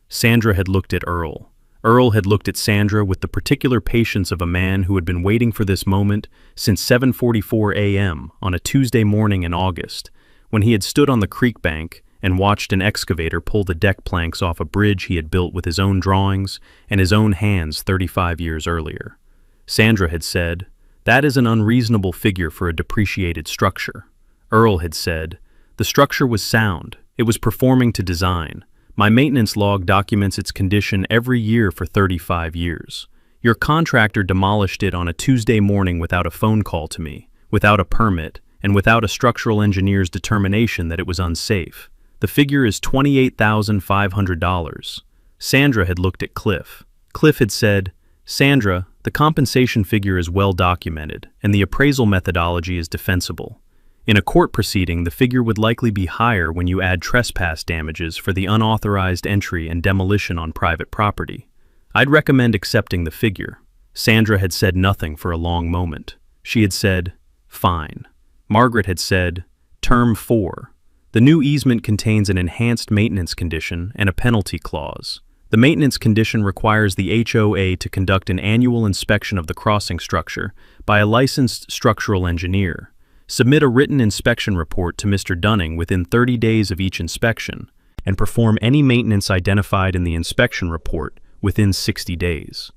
Sandra had looked at Earl. Earl had looked at Sandra with the particular patience of a man who had been waiting for this moment since 7:44 a.m. on a Tuesday morning in August, when he had stood on the creek bank and watched an excavator pull the deck planks off a bridge he had built with his own drawings and his own hands 35 years earlier. Sandra had said, that is an unreasonable figure for a depreciated structure. Earl had said, the structure was sound, it was performing to design, My maintenance log documents its condition every year for 35 years. Your contractor demolished it on a Tuesday morning without a phone call to me, without a permit, and without a structural engineer's determination that it was unsafe. The figure is $28,500. Sandra had looked at Cliff. Cliff had said, "Sandra, the compensation figure is well documented, and the appraisal methodology is defensible. In a court proceeding, the figure would likely be higher when you add trespass damages for the unauthorized entry and demolition on private property. I'd recommend accepting the figure." Sandra had said nothing for a long moment. She had said, "Fine." Margaret had said, "Term 4. The new easement contains an enhanced maintenance condition and a penalty clause. The maintenance condition requires the HOA to conduct an annual inspection of the crossing structure by a licensed structural engineer. Submit a written inspection report to Mr. Dunning within 30 days of each inspection, and perform any maintenance identified in the inspection report within 60 days.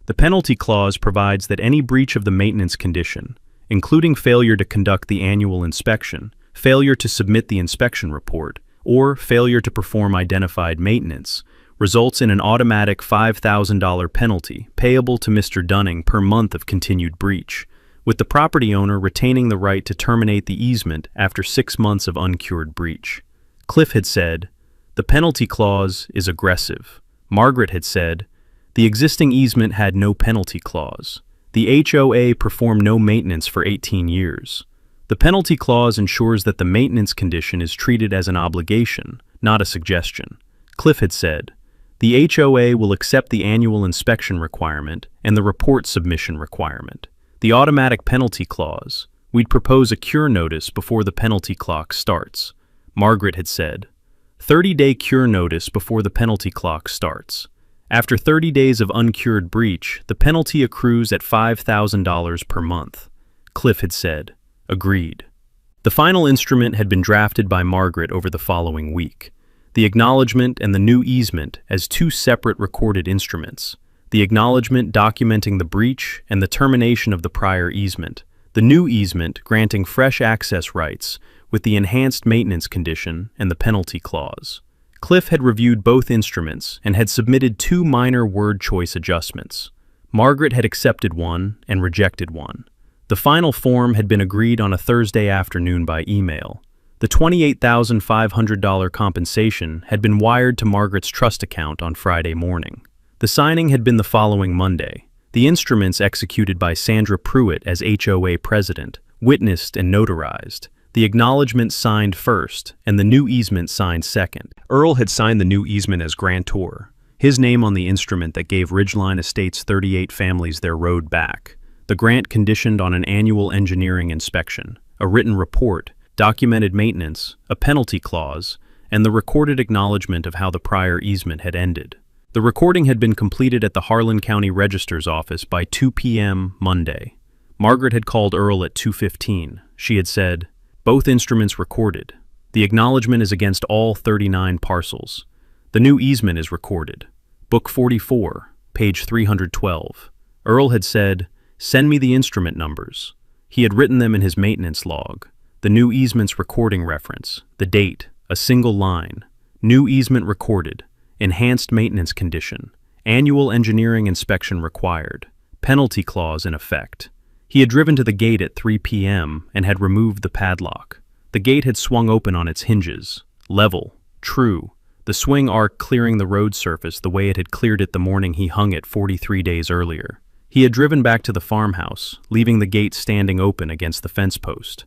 The penalty clause provides that any breach of the maintenance condition, including failure to conduct the annual inspection, failure to submit the inspection report, or failure to perform identified maintenance, results in an automatic $5,000 penalty payable to Mr. Dunning per month of continued breach, with the property owner retaining the right to terminate the easement after 6 months of uncured breach. Cliff had said, "The penalty clause is aggressive." Margaret had said, "The existing easement had no penalty clause. The HOA performed no maintenance for 18 years. The penalty clause ensures that the maintenance condition is treated as an obligation, not a suggestion." Cliff had said, "The HOA will accept the annual inspection requirement and the report submission requirement. The automatic penalty clause, we'd propose a cure notice before the penalty clock starts." Margaret had said, 30-day cure notice before the penalty clock starts. After 30 days of uncured breach, the penalty accrues at $5,000 per month." Cliff had said, "Agreed." The final instrument had been drafted by Margaret over the following week. The acknowledgement and the new easement as 2 separate recorded instruments. The acknowledgement documenting the breach and the termination of the prior easement. The new easement granting fresh access rights with the enhanced maintenance condition and the penalty clause. Cliff had reviewed both instruments and had submitted 2 minor word choice adjustments. Margaret had accepted one and rejected one. The final form had been agreed on a Thursday afternoon by email. The $28,500 compensation had been wired to Margaret's trust account on Friday morning. The signing had been the following Monday. The instruments executed by Sandra Pruitt as HOA president, witnessed and notarized. The acknowledgement signed first, and the new easement signed second. Earl had signed the new easement as grantor, his name on the instrument that gave Ridgeline Estates' 38 families their road back. The grant conditioned on an annual engineering inspection, a written report, documented maintenance, a penalty clause, and the recorded acknowledgement of how the prior easement had ended. The recording had been completed at the Harlan County Register's office by 2 p.m. Monday. Margaret had called Earl at 2:15. She had said, "Both instruments recorded. The acknowledgement is against all 39 parcels. The new easement is recorded. Book 44, page 312. Earl had said, "Send me the instrument numbers." He had written them in his maintenance log. The new easement's recording reference, the date, a single line. New easement recorded. Enhanced maintenance condition. Annual engineering inspection required. Penalty clause in effect. He had driven to the gate at 3 p.m. and had removed the padlock. The gate had swung open on its hinges. Level. True. The swing arc clearing the road surface the way it had cleared it the morning he hung it 43 days earlier. He had driven back to the farmhouse, leaving the gate standing open against the fence post.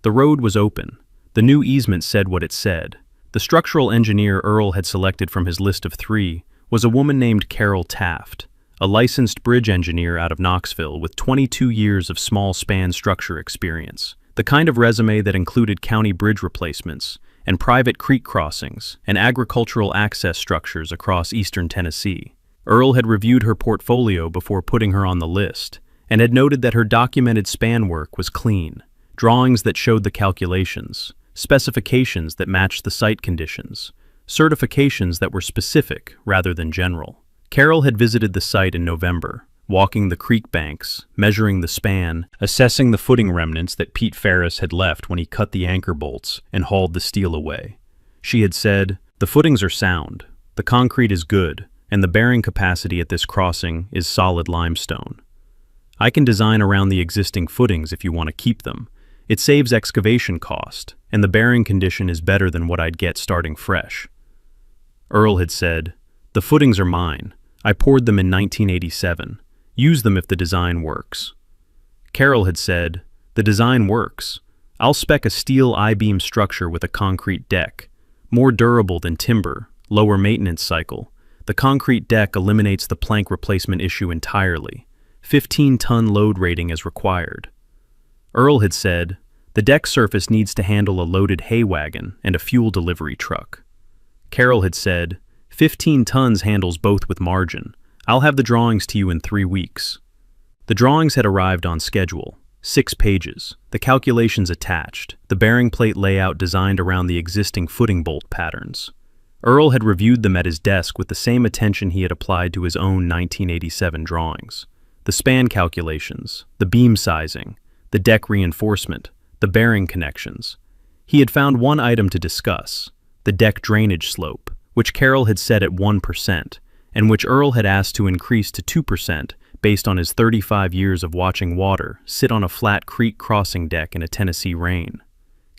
The road was open. The new easement said what it said. The structural engineer Earl had selected from his list of 3 was a woman named Carol Taft, a licensed bridge engineer out of Knoxville with 22 years of small span structure experience, the kind of resume that included county bridge replacements and private creek crossings and agricultural access structures across eastern Tennessee. Earl had reviewed her portfolio before putting her on the list and had noted that her documented span work was clean, drawings that showed the calculations, specifications that matched the site conditions, certifications that were specific rather than general. Carol had visited the site in November, walking the creek banks, measuring the span, assessing the footing remnants that Pete Ferris had left when he cut the anchor bolts and hauled the steel away. She had said, "The footings are sound. The concrete is good, and the bearing capacity at this crossing is solid limestone. I can design around the existing footings if you want to keep them. It saves excavation cost, and the bearing condition is better than what I'd get starting fresh. Earl had said, "The footings are mine. I poured them in 1987. Use them if the design works." Carol had said, "The design works. I'll spec a steel I-beam structure with a concrete deck. More durable than timber, lower maintenance cycle. The concrete deck eliminates the plank replacement issue entirely. 15-ton load rating is required." Earl had said, "The deck surface needs to handle a loaded hay wagon and a fuel delivery truck." Carol had said, 15 tons handles both with margin. I'll have the drawings to you in 3 weeks." The drawings had arrived on schedule, 6 pages, the calculations attached, the bearing plate layout designed around the existing footing bolt patterns. Earl had reviewed them at his desk with the same attention he had applied to his own 1987 drawings. The span calculations, the beam sizing, the deck reinforcement, the bearing connections. He had found one item to discuss, the deck drainage slope, which Carol had set at 1%, and which Earl had asked to increase to 2% based on his 35 years of watching water sit on a flat creek crossing deck in a Tennessee rain.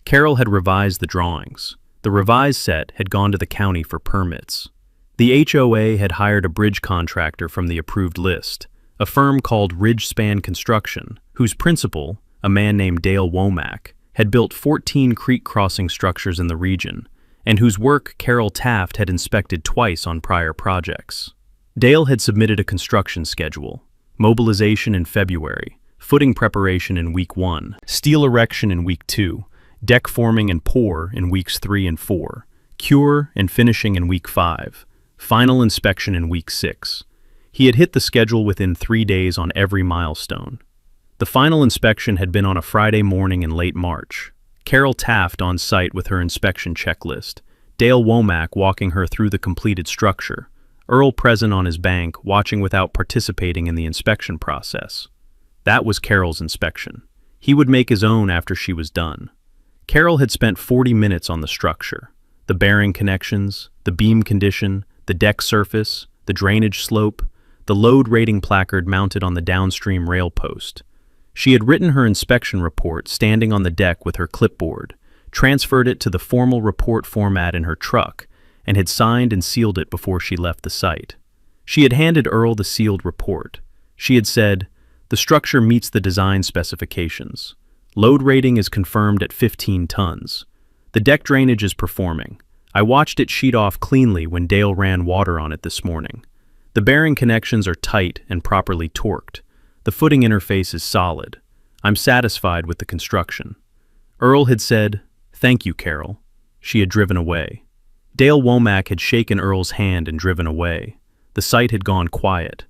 Carol had revised the drawings. The revised set had gone to the county for permits. The HOA had hired a bridge contractor from the approved list, a firm called Ridge Span Construction, whose principal, a man named Dale Womack, had built 14 creek crossing structures in the region, and whose work Carol Taft had inspected twice on prior projects. Dale had submitted a construction schedule: mobilization in February, footing preparation in week 1, steel erection in week 2, deck forming and pour in weeks 3 and 4, cure and finishing in week 5, final inspection in week 6. He had hit the schedule within 3 days on every milestone. The final inspection had been on a Friday morning in late March. Carol Taft on site with her inspection checklist, Dale Womack walking her through the completed structure, Earl present on his bank watching without participating in the inspection process. That was Carol's inspection. He would make his own after she was done. Carol had spent 40 minutes on the structure, the bearing connections, the beam condition, the deck surface, the drainage slope, the load rating placard mounted on the downstream rail post. She had written her inspection report standing on the deck with her clipboard, transferred it to the formal report format in her truck, and had signed and sealed it before she left the site. She had handed Earl the sealed report. She had said, "The structure meets the design specifications. Load rating is confirmed at 15 tons. The deck drainage is performing. I watched it sheet off cleanly when Dale ran water on it this morning. The bearing connections are tight and properly torqued. The footing interface is solid. I'm satisfied with the construction." Earl had said, "Thank you, Carol." She had driven away. Dale Womack had shaken Earl's hand and driven away. The site had gone quiet.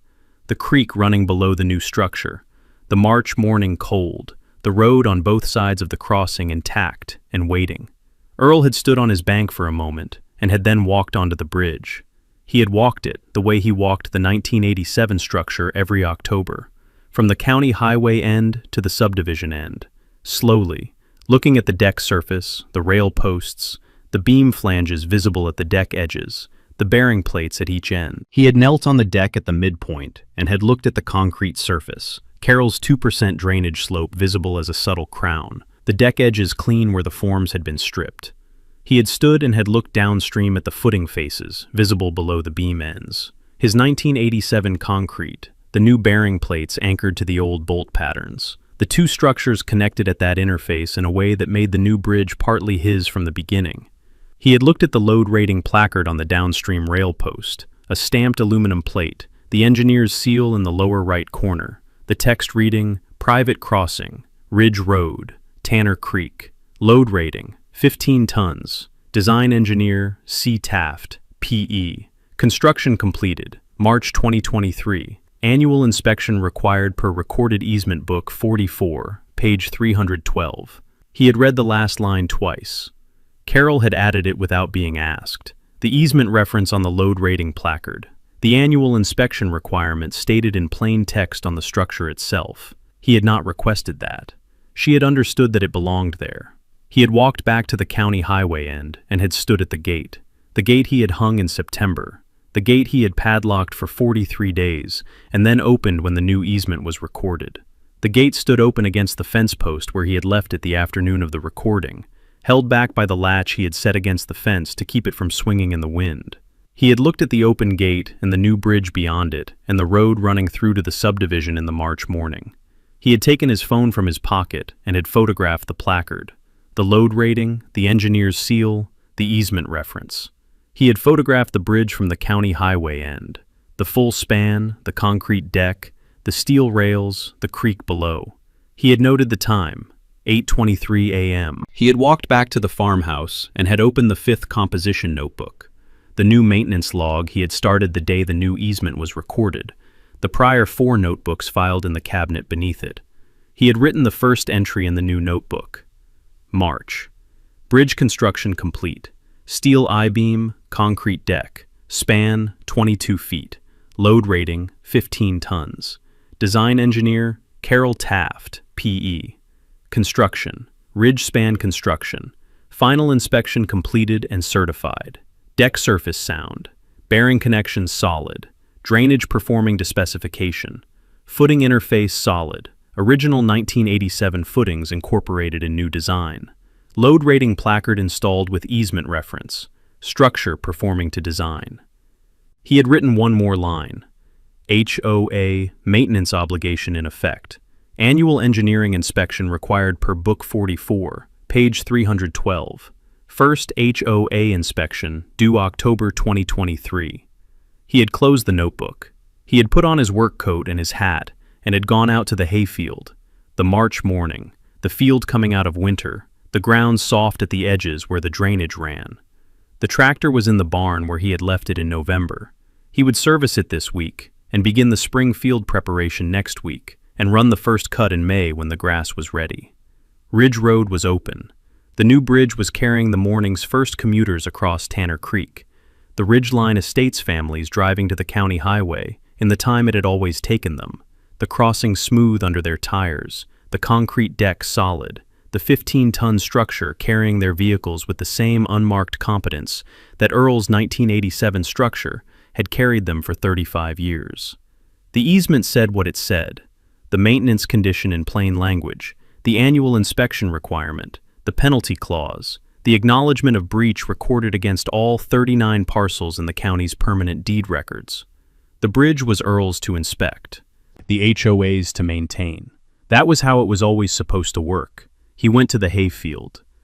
The creek running below the new structure. The March morning cold. The road on both sides of the crossing intact and waiting. Earl had stood on his bank for a moment and had then walked onto the bridge. He had walked it the way he walked the 1987 structure every October, from the county highway end to the subdivision end, slowly, looking at the deck surface, the rail posts, the beam flanges visible at the deck edges, the bearing plates at each end. He had knelt on the deck at the midpoint and had looked at the concrete surface, Carol's 2% drainage slope visible as a subtle crown, the deck edges clean where the forms had been stripped. He had stood and had looked downstream at the footing faces, visible below the beam ends. His 1987 concrete, the new bearing plates anchored to the old bolt patterns. The two structures connected at that interface in a way that made the new bridge partly his from the beginning. He had looked at the load rating placard on the downstream rail post, a stamped aluminum plate, the engineer's seal in the lower right corner, the text reading, "Private Crossing, Ridge Road, Tanner Creek, Load Rating, 15 tons, Design Engineer, C. Taft, P.E. Construction completed, March 2023. Annual inspection required per Recorded Easement Book 44, page 312. He had read the last line twice. Carol had added it without being asked. The easement reference on the load rating placard. The annual inspection requirement stated in plain text on the structure itself. He had not requested that. She had understood that it belonged there. He had walked back to the county highway end and had stood at the gate he had hung in September, The gate he had padlocked for 43 days, and then opened when the new easement was recorded. The gate stood open against the fence post where he had left it the afternoon of the recording, held back by the latch he had set against the fence to keep it from swinging in the wind. He had looked at the open gate and the new bridge beyond it, and the road running through to the subdivision in the March morning. He had taken his phone from his pocket and had photographed the placard, the load rating, the engineer's seal, the easement reference. He had photographed the bridge from the county highway end, the full span, the concrete deck, the steel rails, the creek below. He had noted the time, 8:23 a.m. He had walked back to the farmhouse and had opened the 5th composition notebook, the new maintenance log he had started the day the new easement was recorded, the prior 4 notebooks filed in the cabinet beneath it. He had written the first entry in the new notebook. March. Bridge construction complete. Steel I-beam, concrete deck. Span, 22 feet. Load rating, 15 tons. Design engineer, Carol Taft, P.E. Construction, ridge span construction. Final inspection completed and certified. Deck surface sound. Bearing connections solid. Drainage performing to specification. Footing interface solid. Original 1987 footings incorporated in new design. Load rating placard installed with easement reference. Structure performing to design. He had written one more line. HOA maintenance obligation in effect. Annual engineering inspection required per Book 44, page 312. First HOA inspection due October 2023. He had closed the notebook. He had put on his work coat and his hat and had gone out to the hayfield. The March morning, the field coming out of winter, the ground soft at the edges where the drainage ran. The tractor was in the barn where he had left it in November. He would service it this week and begin the spring field preparation next week and run the first cut in May when the grass was ready. Ridge Road was open. The new bridge was carrying the morning's first commuters across Tanner Creek, the Ridgeline Estates families driving to the county highway in the time it had always taken them, the crossing smooth under their tires, the concrete deck solid, the 15-ton structure carrying their vehicles with the same unmarked competence that Earl's 1987 structure had carried them for 35 years. The easement said what it said, the maintenance condition in plain language, the annual inspection requirement, the penalty clause, the acknowledgement of breach recorded against all 39 parcels in the county's permanent deed records. The bridge was Earl's to inspect, the HOA's to maintain. That was how it was always supposed to work. He went to the hayfield.